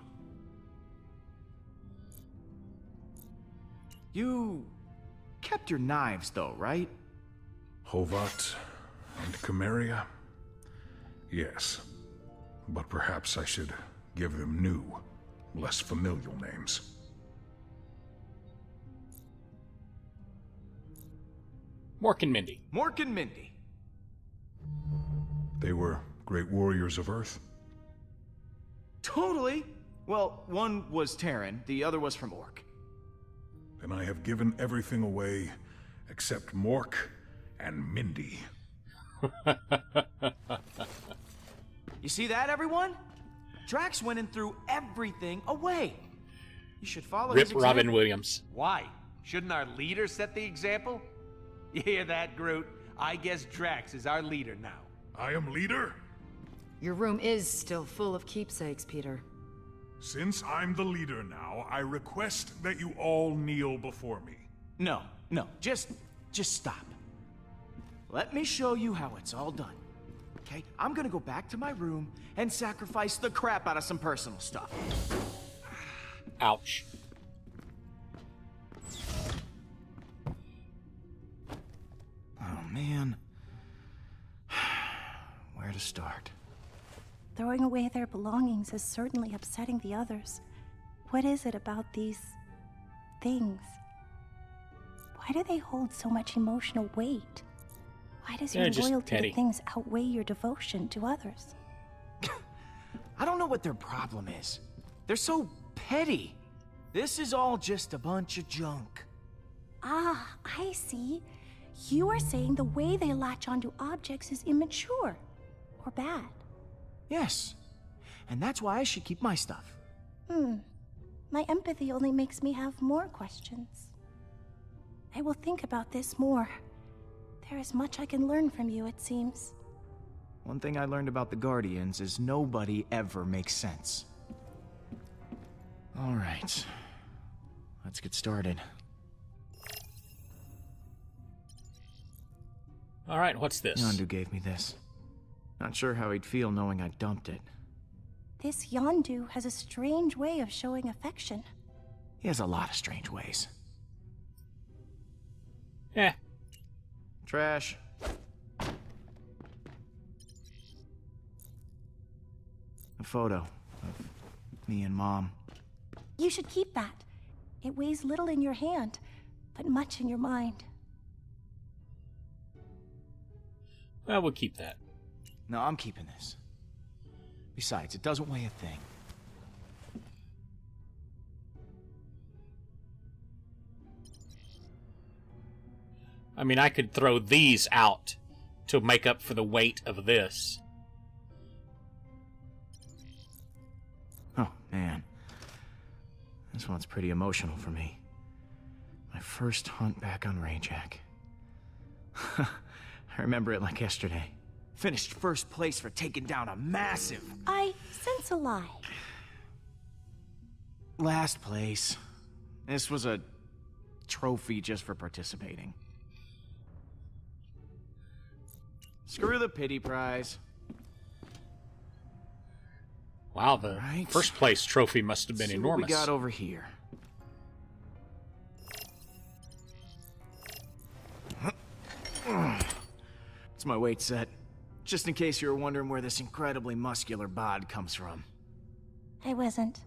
You kept your knives, though, right? Hovat and Kamaria? Yes. But perhaps I should give them new, less familial names. Mork and Mindy. Mork and Mindy. They were great warriors of Earth. Totally. Well, one was Terran, the other was from Orc. And I have given everything away except Mork and Mindy. You see that, everyone? Drax went and threw everything away. You should follow Rip his Robin example. Williams. Why? Shouldn't our leader set the example? You hear that, Groot? I guess Drax is our leader now. I am leader? Your room is still full of keepsakes, Peter. Since I'm the leader now, I request that you all kneel before me. No, just stop. Let me show you how it's all done. Okay, I'm gonna go back to my room and sacrifice the crap out of some personal stuff. Ouch. Oh man. Where to start? Throwing away their belongings is certainly upsetting the others. What is it about these things? Why do they hold so much emotional weight? Why does They're your just loyalty petty. to things outweigh your devotion to others? I don't know what their problem is. They're so petty. This is all just a bunch of junk. Ah, I see. You are saying the way they latch onto objects is immature or bad. Yes. And that's why I should keep my stuff. My empathy only makes me have more questions. I will think about this more. There is much I can learn from you, it seems. One thing I learned about the Guardians is nobody ever makes sense. All right. Let's get started. All right, what's this? Yondu gave me this. Not sure how he'd feel knowing I dumped it. This Yondu has a strange way of showing affection. He has a lot of strange ways. Eh. Trash. A photo of me and Mom. You should keep that. It weighs little in your hand, but much in your mind. Well, we'll keep that. No, I'm keeping this. Besides, it doesn't weigh a thing. I mean, I could throw these out to make up for the weight of this. Oh, man. This one's pretty emotional for me. My first hunt back on Rayjack. I remember it like yesterday. Finished first place for taking down a massive... I sense a lie. Last place. This was a trophy just for participating. Screw the pity prize. Wow, the Right. first place trophy must have been See enormous. what we got over here. It's my weight set. Just in case you were wondering where this incredibly muscular bod comes from. I wasn't.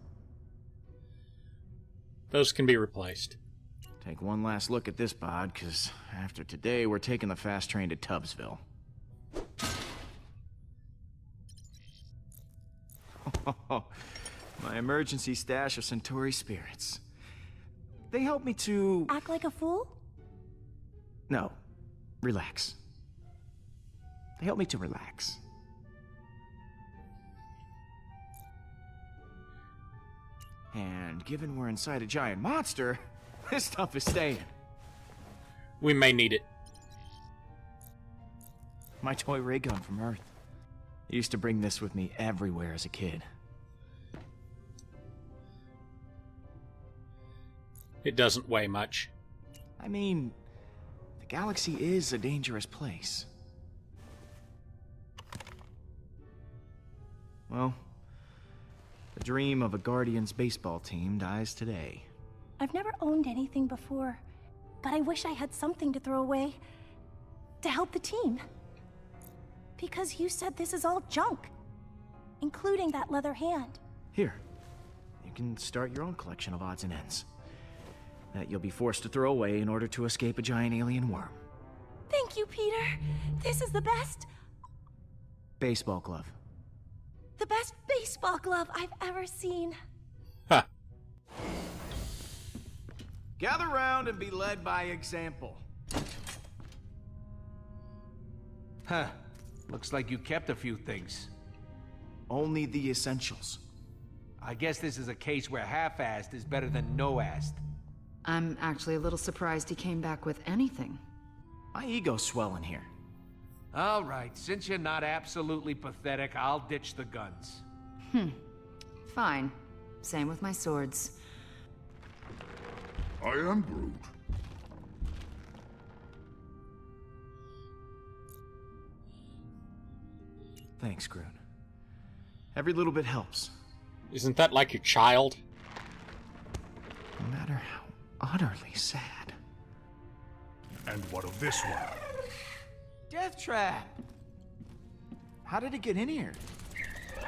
Those can be replaced. Take one last look at this bod, because after today, we're taking the fast train to Tubbsville. My emergency stash of Centauri spirits. They help me to... Act like a fool? No. Relax. They help me to relax. And given we're inside a giant monster, this stuff is staying. We may need it. My toy ray gun from Earth. I used to bring this with me everywhere as a kid. It doesn't weigh much. I mean, the galaxy is a dangerous place. Well, the dream of a Guardians baseball team dies today. I've never owned anything before, but I wish I had something to throw away to help the team. Because you said this is all junk, including that leather hand. Here, you can start your own collection of odds and ends that you'll be forced to throw away in order to escape a giant alien worm. Thank you, Peter. This is the best. Baseball glove. The best baseball glove I've ever seen. Huh. Gather round and be led by example. Huh. Looks like you kept a few things. Only the essentials. I guess this is a case where half-assed is better than no-assed. I'm actually a little surprised he came back with anything. My ego's swelling here. All right, since you're not absolutely pathetic, I'll ditch the guns. Fine. Same with my swords. I am Groot. Thanks, Groot. Every little bit helps. Isn't that like your child? No matter how utterly sad. And what of this one? Death trap! How did it get in here?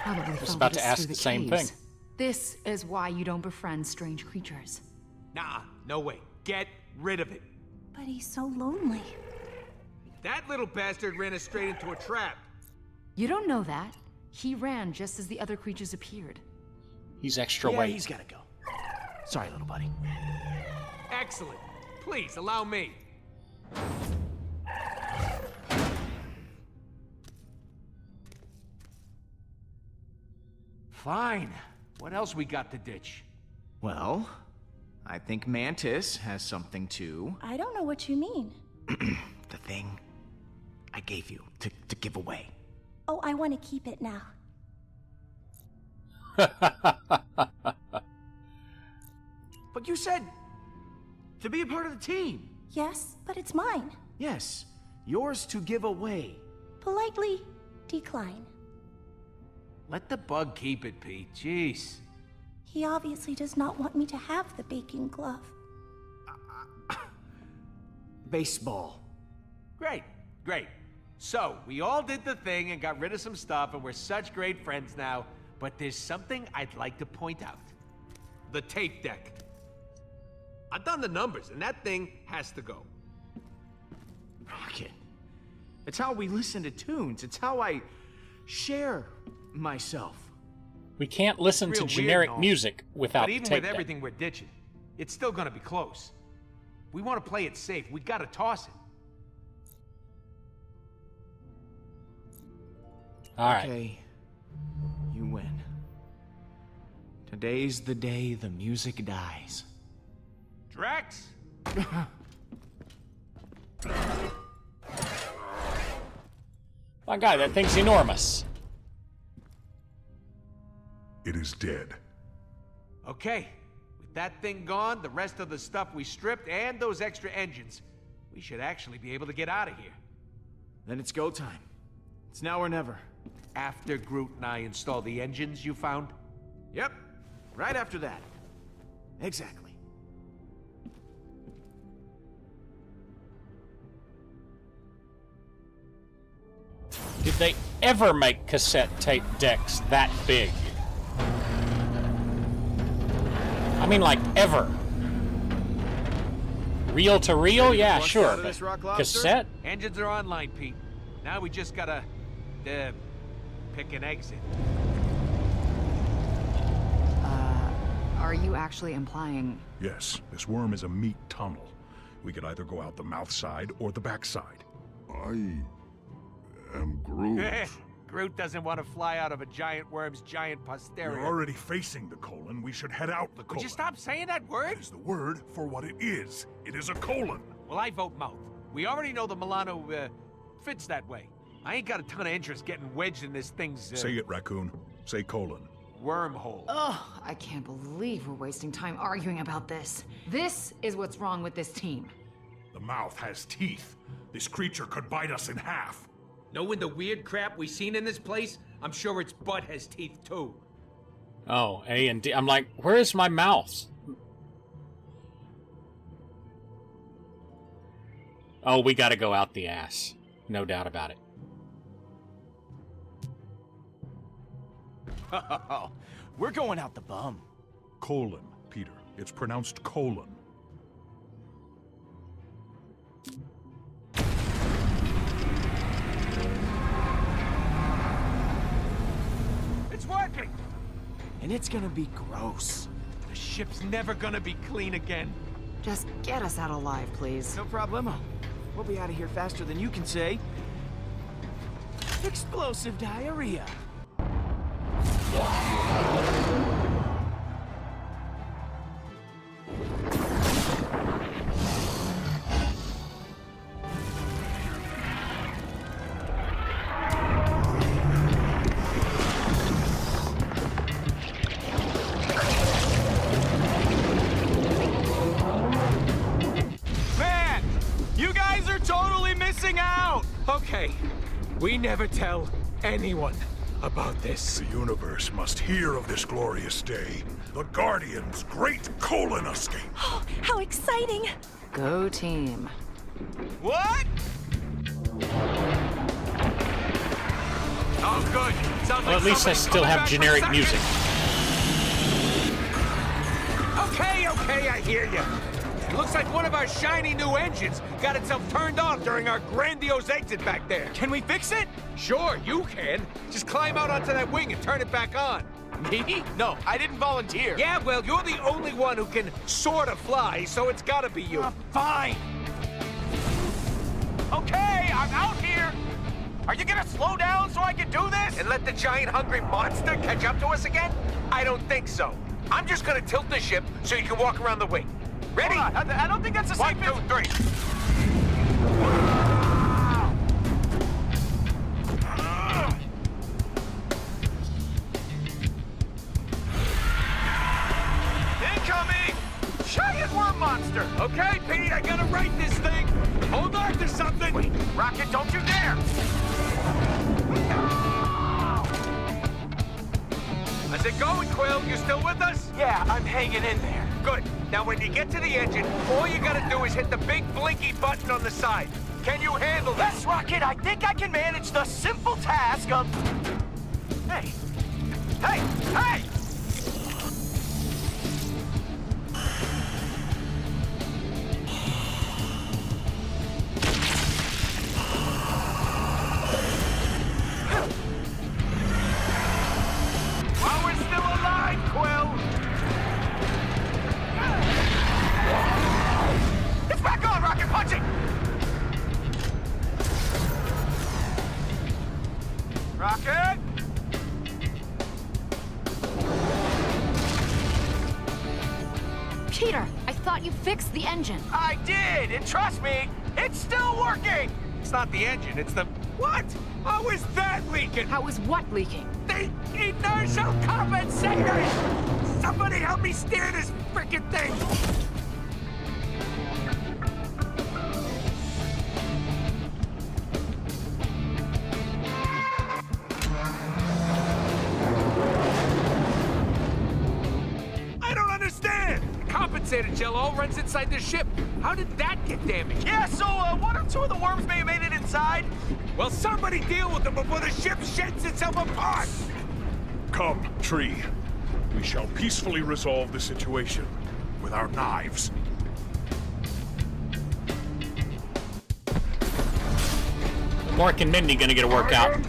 Probably I was followed about to us ask through the same caves. thing. This is why you don't befriend strange creatures. Nah, no way. Get rid of it. But he's so lonely. That little bastard ran us straight into a trap. You don't know that. He ran just as the other creatures appeared. He's extra Yeah, weight. he's gotta go. Sorry, little buddy. Excellent. Please, allow me. Fine. What else we got to ditch? Well, I think Mantis has something to... I don't know what you mean. the thing I gave you to give away. Oh, I want to keep it now. But you said to be a part of the team. Yes, but it's mine. Yes, yours to give away. Politely decline. Let the bug keep it, Pete. Jeez. He obviously does not want me to have the baking glove. Baseball. Great, great. So, we all did the thing and got rid of some stuff, and we're such great friends now, but there's something I'd like to point out. The tape deck. I've done the numbers, and that thing has to go. Rocket. It's how we listen to tunes. It's how I share myself. We can't listen Real to weird generic and all, music without But the even tape with deck. everything we're ditching, it's still gonna be close. We want to play it safe. We gotta toss it. All right. Okay, you win. Today's the day the music dies. Drax? My God, that thing's enormous. It is dead. Okay. With that thing gone, the rest of the stuff we stripped, and those extra engines, we should actually be able to get out of here. Then it's go time. It's now or never. After Groot and I install the engines you found? Yep, right after that. Exactly. Did they ever make cassette tape decks that big? I mean, like, ever. Reel to reel? Yeah, Bust sure. out of this But rock lobster? cassette? Engines are online, Pete. Now we just gotta, pick an exit. Are you actually implying... Yes, this worm is a meat tunnel. We could either go out the mouth side or the back side. I am Groot. Groot doesn't want to fly out of a giant worm's giant posterior. We're already facing the colon. We should head out the colon. Would you stop saying that word? That is the word for what it is. It is a colon. Well, I vote mouth. We already know the Milano, fits that way. I ain't got a ton of interest getting wedged in this thing's, Say it, raccoon. Say colon. wormhole. Oh, I can't believe we're wasting time arguing about this. This is what's wrong with this team. The mouth has teeth. This creature could bite us in half. Knowing the weird crap we seen in this place, I'm sure its butt has teeth too. Oh, A and D. I'm like, where is my mouse? Oh, we gotta go out the ass. No doubt about it. We're going out the bum. Colon, Peter. It's pronounced colon. It's working! And it's gonna be gross. The ship's never gonna be clean again. Just get us out alive, please. No problemo. We'll be out of here faster than you can say. Explosive diarrhea. Man! You guys are totally missing out! Okay, we never tell anyone about this. The universe must hear of this glorious day. The Guardians' great colon escape. Oh, how exciting! Go team. What? Oh, good. Sounds Well, like at least I somebody's still coming have back for generic seconds. music. Okay, I hear you. It looks like one of our shiny new engines got itself turned off during our grandiose exit back there. Can we fix it? Sure, you can. Just climb out onto that wing and turn it back on. Me? No, I didn't volunteer. Yeah, well, you're the only one who can sort of fly, so it's gotta be you. Fine. Okay, I'm out here. Are you gonna slow down so I can do this? And let the giant hungry monster catch up to us again? I don't think so. I'm just gonna tilt the ship so you can walk around the wing. Ready? Hold on, I don't think that's the same. 1, 2, 3. Incoming! Giant worm monster! Okay, Pete, I gotta right this thing. Hold on to something. Wait, Rocket, don't you dare! How's it going, Quill? You still with us? Yeah, I'm hanging in there. Good. Now, when you get to the engine, all you gotta do is hit the big blinky button on the side. Can you handle this? Yes, Rocket, I think I can manage the simple task of... Hey! Hey! Hey! While we're still alive, Quill! It's back on, Rocket, punching! Rocket! Peter, I thought you fixed the engine. I did, and trust me, it's still working! It's not the engine, it's the... What? How is that leaking? How is what leaking? The inertial compensator! Somebody help me steer this frickin' thing! I don't understand! The compensator gel all runs inside the ship. How did that get damaged? Yeah, so one or two of the worms may have made it inside. Well, somebody deal with them before the ship sheds itself apart! Come, Tree. We shall peacefully resolve the situation with our knives. Mork and Mindy gonna get a workout.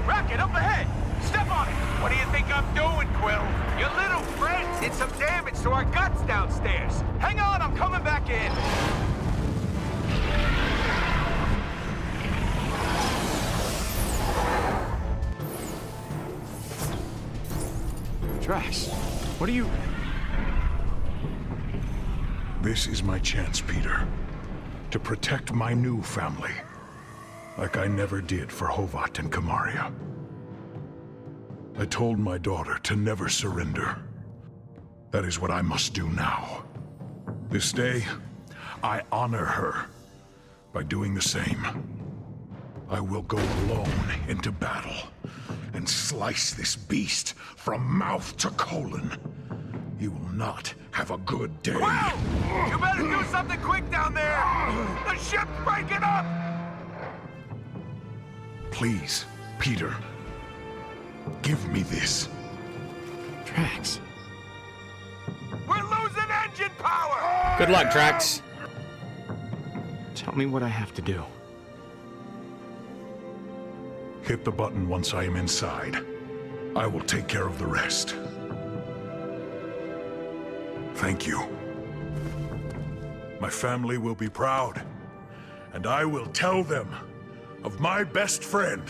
Rocket, up ahead! Step on it! What do you think I'm doing, Quill? Your little friend did some damage to our guts downstairs. Hang on, I'm coming back in. Drax, what are you... This is my chance, Peter. To protect my new family. Like I never did for Hovat and Kamaria. I told my daughter to never surrender. That is what I must do now. This day, I honor her by doing the same. I will go alone into battle and slice this beast from mouth to colon. He will not have a good day. Quill! You better do something quick down there! The ship's breaking up! Please, Peter. Give me this. Drax. We're losing engine power! Good luck, Drax. Tell me what I have to do. Hit the button once I am inside. I will take care of the rest. Thank you. My family will be proud, and I will tell them of my best friend,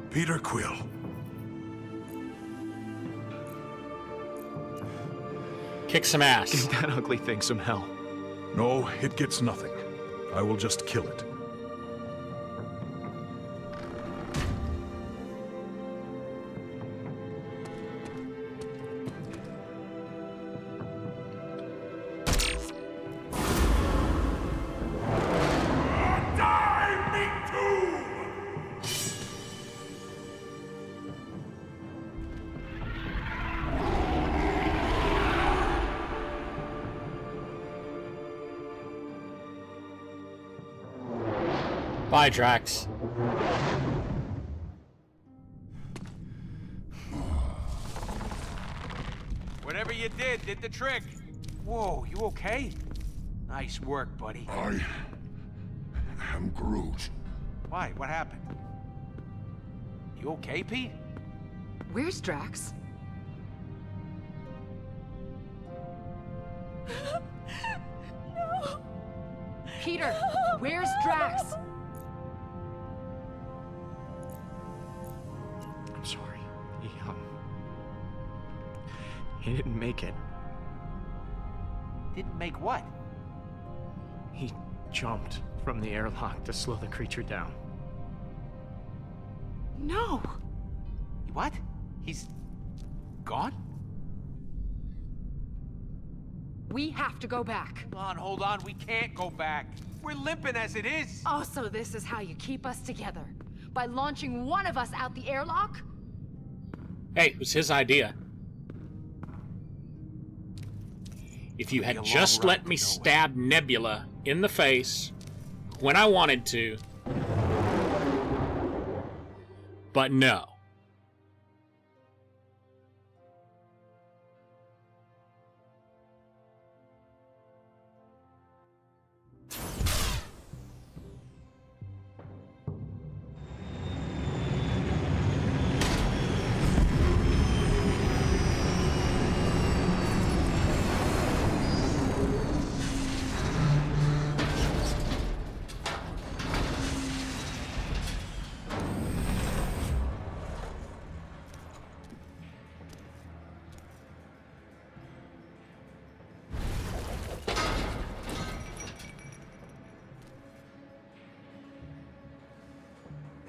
Peter Quill. Kick some ass. Give that ugly thing some hell. No, it gets nothing. I will just kill it. Bye, Drax. Whatever you did the trick. Whoa, you okay? Nice work, buddy. I am Groot. Why? What happened? You okay, Pete? Where's Drax? Peter, where's Drax? I'm sorry. He didn't make it. Didn't make what? He jumped from the airlock to slow the creature down. No! What? He's gone? We have to go back. Hold on, we can't go back. We're limping as it is. Oh, so this is how you keep us together? By launching one of us out the airlock? Hey, it was his idea. If you had just let me stab Nebula in the face, when I wanted to. But no.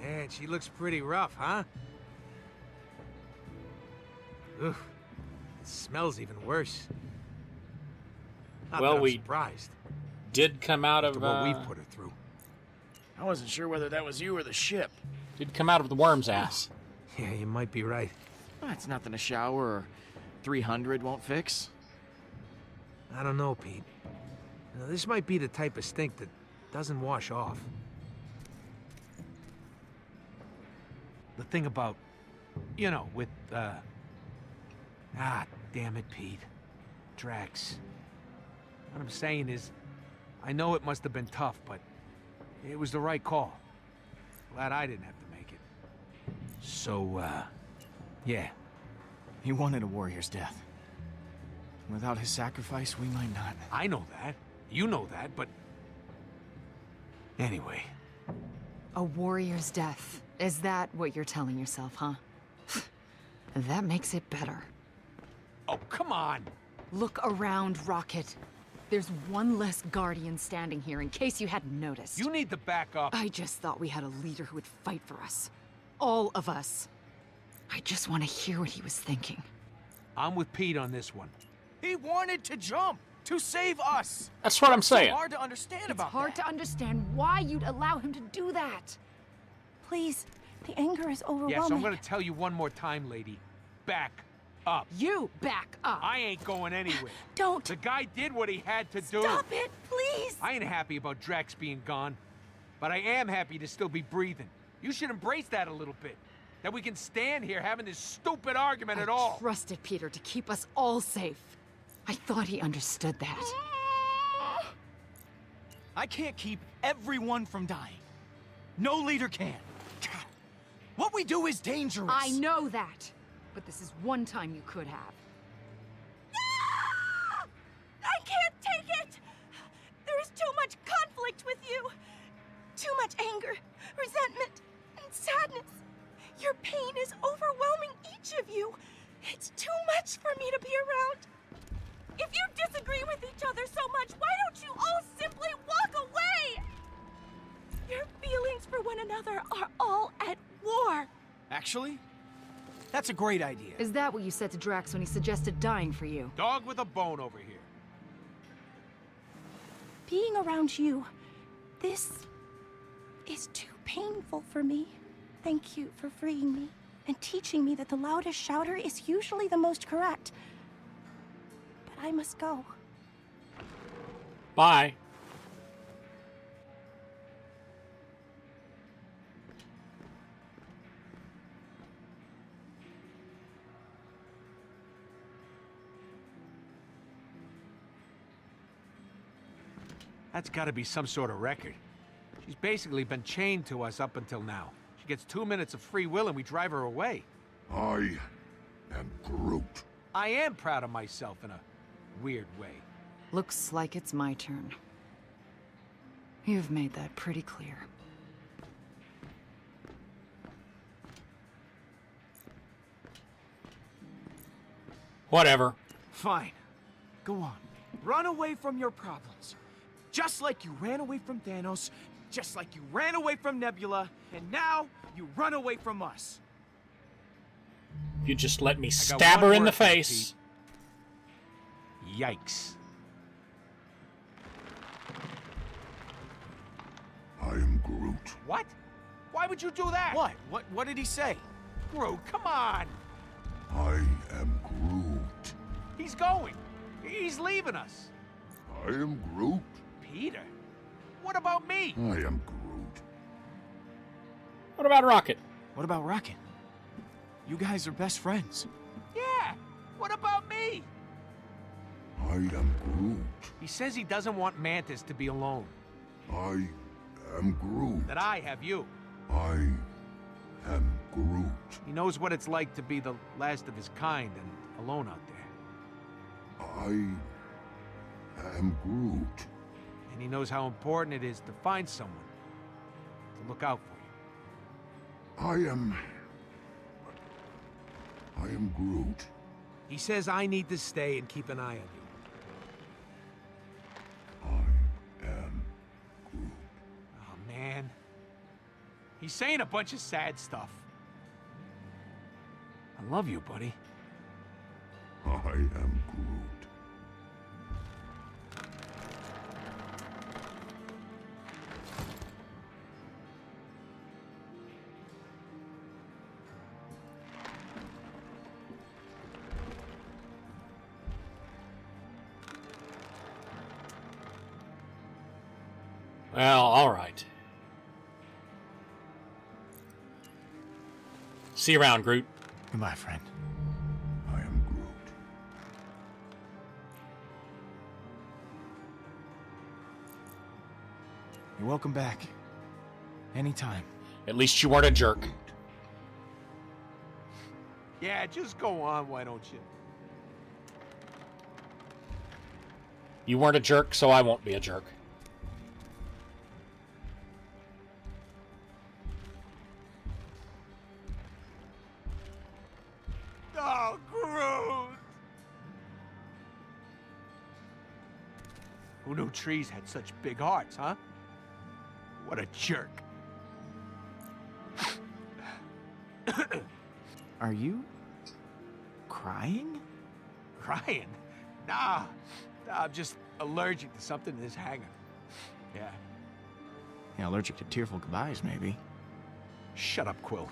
Man, she looks pretty rough, huh? Oof. It smells even worse. Not Well, that I'm we surprised. Did come out of What we've put her through. I wasn't sure whether that was you or the ship. Did come out of the worm's ass. Yeah, you might be right. Well, it's nothing a shower or 300 won't fix. I don't know, Pete. Now, this might be the type of stink that doesn't wash off. The thing about, you know, with, damn it, Pete. Drax. What I'm saying is, I know it must have been tough, but it was the right call. Glad I didn't have to make it. So, yeah. He wanted a warrior's death. Without his sacrifice, we might not. I know that. You know that, but... Anyway. A warrior's death. Is that what you're telling yourself, huh? That makes it better. Oh, come on! Look around, Rocket. There's one less Guardian standing here in case you hadn't noticed. You need to back up. I just thought we had a leader who would fight for us. All of us. I just want to hear what he was thinking. I'm with Pete on this one. He wanted to jump to save us. That's what I'm saying. It's hard to understand about It's hard that. to understand why you'd allow him to do that. Please, the anger is overwhelming. Yes, I'm gonna tell you one more time, lady. Back up. You back up. I ain't going anywhere. Don't. The guy did what he had to do. Stop it, please. I ain't happy about Drax being gone, but I am happy to still be breathing. You should embrace that a little bit. That we can stand here having this stupid argument at all. I trusted Peter to keep us all safe. I thought he understood that. I can't keep everyone from dying. No leader can. What we do is dangerous. I know that. But this is one time you could have. I can't take it! There is too much conflict with you. Too much anger, resentment, and sadness. Your pain is overwhelming each of you. It's too much for me to be around. If you disagree with each other so much, why don't you all simply walk away? Your feelings for one another are all at war. Actually, that's a great idea. Is that what you said to Drax when he suggested dying for you? Dog with a bone over here. Being around you, this is too painful for me. Thank you for freeing me and teaching me that the loudest shouter is usually the most correct. But I must go. Bye. That's gotta be some sort of record. She's basically been chained to us up until now. She gets 2 minutes of free will and we drive her away. I am Groot. I am proud of myself in a weird way. Looks like it's my turn. You've made that pretty clear. Whatever. Fine. Go on. Run away from your problems. Just like you ran away from Thanos, just like you ran away from Nebula, and now you run away from us. You just let me I got stab one her in word the for you, face. Pete. Yikes. I am Groot. What? Why would you do that? What? What did he say? Groot, come on! I am Groot. He's going. He's leaving us. I am Groot. Peter? What about me? I am Groot. What about Rocket? What about Rocket? You guys are best friends. Yeah. What about me? I am Groot. He says he doesn't want Mantis to be alone. I am Groot. That I have you. I am Groot. He knows what it's like to be the last of his kind and alone out there. I am Groot. And he knows how important it is to find someone to look out for you. I am Groot. He says I need to stay and keep an eye on you. I am Groot. Oh, man. He's saying a bunch of sad stuff. I love you, buddy. I am Groot. Well, all right. See you around, Groot. Goodbye, friend. I am Groot. You're welcome back. Anytime. At least you weren't a jerk. Yeah, just go on, why don't you? You weren't a jerk, so I won't be a jerk. Oh, Groot! Who knew trees had such big hearts, huh? What a jerk. Are you crying? Crying? Nah, I'm just allergic to something in this hangar. Yeah. Yeah, allergic to tearful goodbyes, maybe. Shut up, Quill.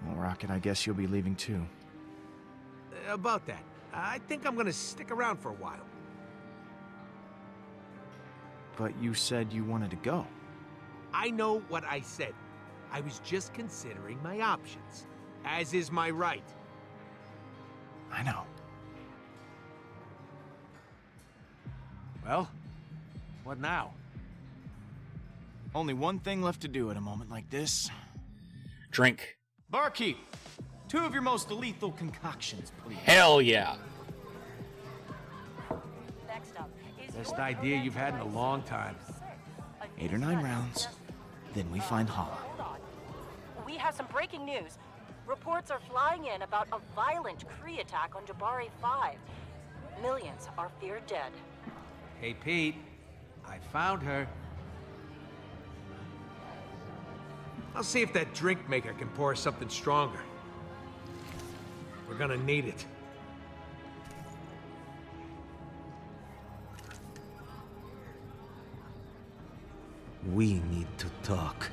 Well, Rocket, I guess you'll be leaving too. About that, I think I'm gonna stick around for a while. But you said you wanted to go. I know what I said. I was just considering my options, as is my right. I know. Well, what now? Only one thing left to do at a moment like this. Drink. Barkeep, 2 of your most lethal concoctions, please. Hell yeah. Best idea you've had in a long time. 8 or 9 rounds, then we find Hala. We have some breaking news. Reports are flying in about a violent Kree attack on Jabari 5. Millions are feared dead. Hey, Pete, I found her. I'll see if that drink maker can pour something stronger. We're gonna need it. We need to talk.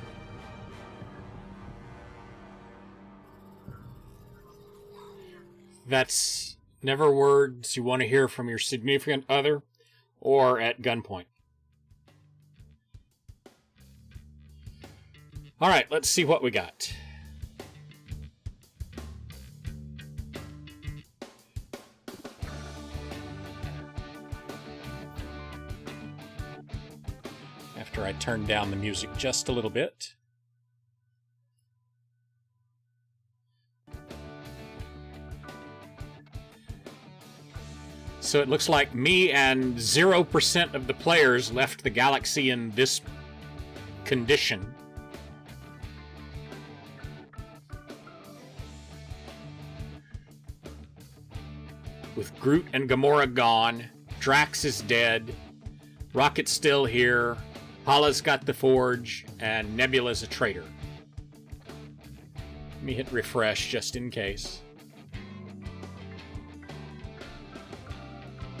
That's never words you want to hear from your significant other or at gunpoint. All right, let's see what we got. After I turn down the music just a little bit. So it looks like me and 0% of the players left the galaxy in this condition. With Groot and Gamora gone, Drax is dead, Rocket's still here, Hala's got the Forge, and Nebula's a traitor. Let me hit refresh just in case.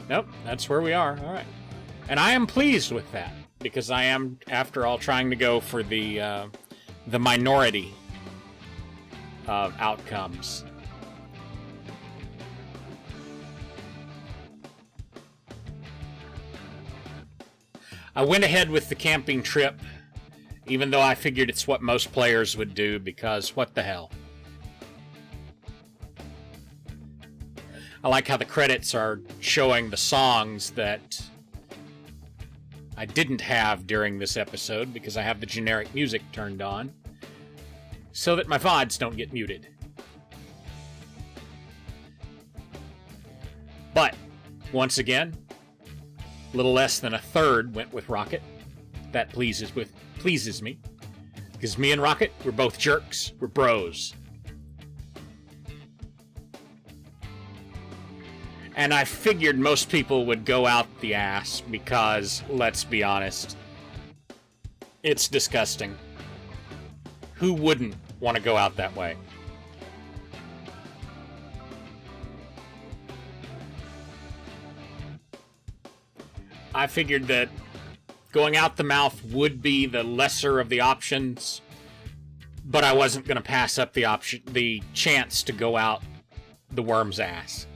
Nope, that's where we are. All right. And I am pleased with that, because I am, after all, trying to go for the minority of outcomes. I went ahead with the camping trip, even though I figured it's what most players would do, because what the hell. I like how the credits are showing the songs that I didn't have during this episode, because I have the generic music turned on, so that my VODs don't get muted. But, once again, a little less than a third went with Rocket. That pleases me. Because me and Rocket, we're both jerks. We're bros. And I figured most people would go out the ass because, let's be honest, it's disgusting. Who wouldn't want to go out that way? I figured that going out the mouth would be the lesser of the options, but I wasn't going to pass up the chance to go out the worm's ass.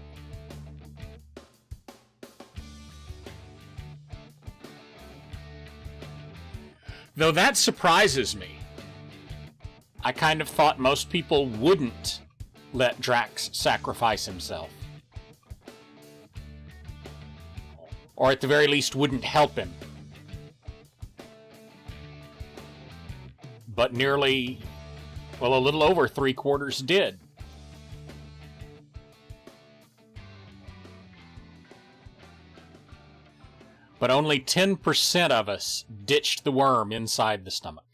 Though that surprises me. I kind of thought most people wouldn't let Drax sacrifice himself. Or at the very least wouldn't help him. But nearly, well, a little over 3/4 did. But only 10% of us ditched the worm inside the stomach.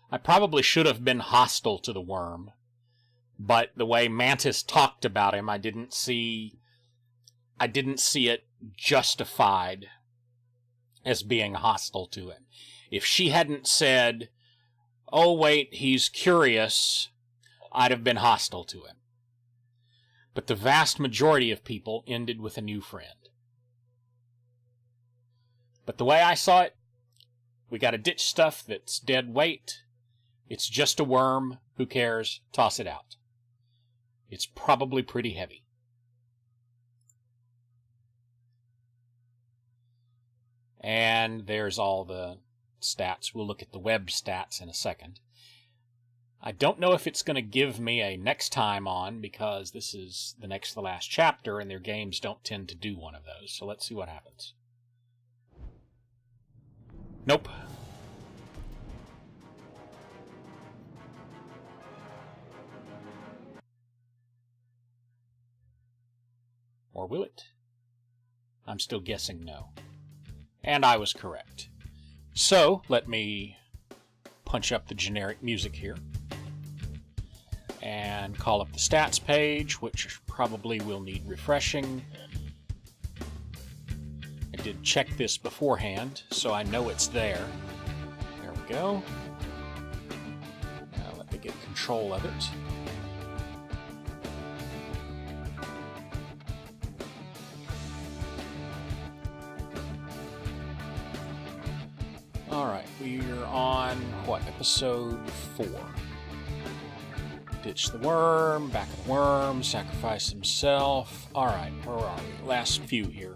I probably should have been hostile to the worm, but the way Mantis talked about him, I didn't see it justified as being hostile to him. If she hadn't said, "Oh wait, he's curious," I'd have been hostile to him. But the vast majority of people ended with a new friend. But the way I saw it, we gotta ditch stuff that's dead weight. It's just a worm. Who cares? Toss it out. It's probably pretty heavy. And there's all the stats. We'll look at the web stats in a second. I don't know if it's going to give me a next time on, because this is the next to the last chapter, and their games don't tend to do one of those. So let's see what happens. Nope. Or will it? I'm still guessing no. And I was correct. So, let me punch up the generic music here. And call up the stats page, which probably will need refreshing. I did check this beforehand, so I know it's there. There we go. Now let me get control of it. Alright, we're on, what, episode 4. Ditch the worm, back of the worm, sacrifice himself. Alright, where are we? Last few here.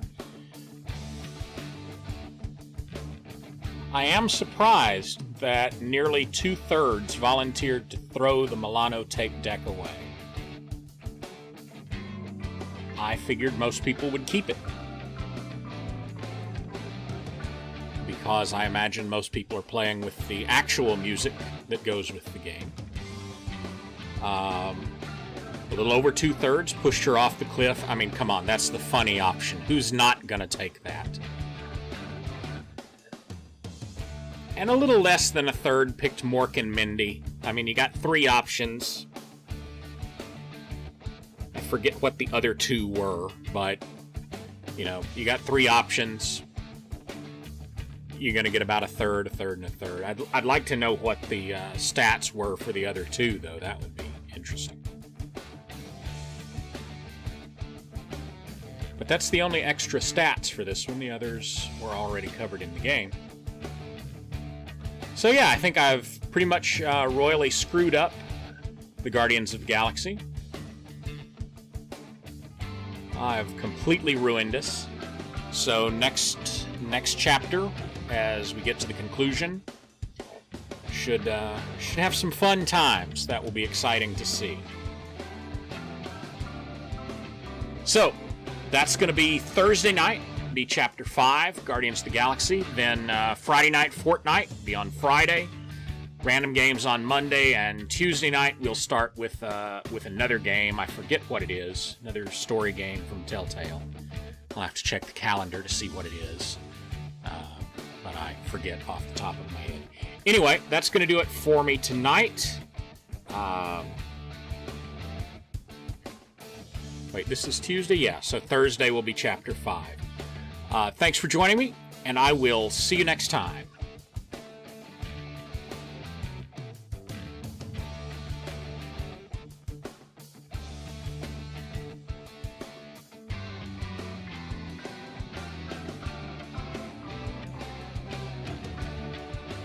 I am surprised that nearly 2/3 volunteered to throw the Milano tape deck away. I figured most people would keep it. Because I imagine most people are playing with the actual music that goes with the game. A little over 2/3 pushed her off the cliff. I mean, come on, that's the funny option. Who's not gonna take that? And a little less than 1/3 picked Mork and Mindy. I mean, you got 3 options. I forget what the other 2 were, but, you know, you got 3 options. You're going to get about 1/3, 1/3, and 1/3. I'd like to know what the stats were for the other 2, though. That would be interesting. But that's the only extra stats for this one. The others were already covered in the game. So yeah, I think I've pretty much royally screwed up the Guardians of the Galaxy. I've completely ruined us. So next chapter, as we get to the conclusion, should have some fun times. That will be exciting to see. So that's going to be Thursday night, be Chapter 5, Guardians of the Galaxy. Then Friday night, Fortnite, be on Friday. Random games on Monday, and Tuesday night we'll start with another game. I forget what it is. Another story game from Telltale. I'll have to check the calendar to see what it is. But I forget off the top of my head. Anyway, that's going to do it for me tonight. Wait, this is Tuesday? Yeah, so Thursday will be Chapter 5. Thanks for joining me, and I will see you next time.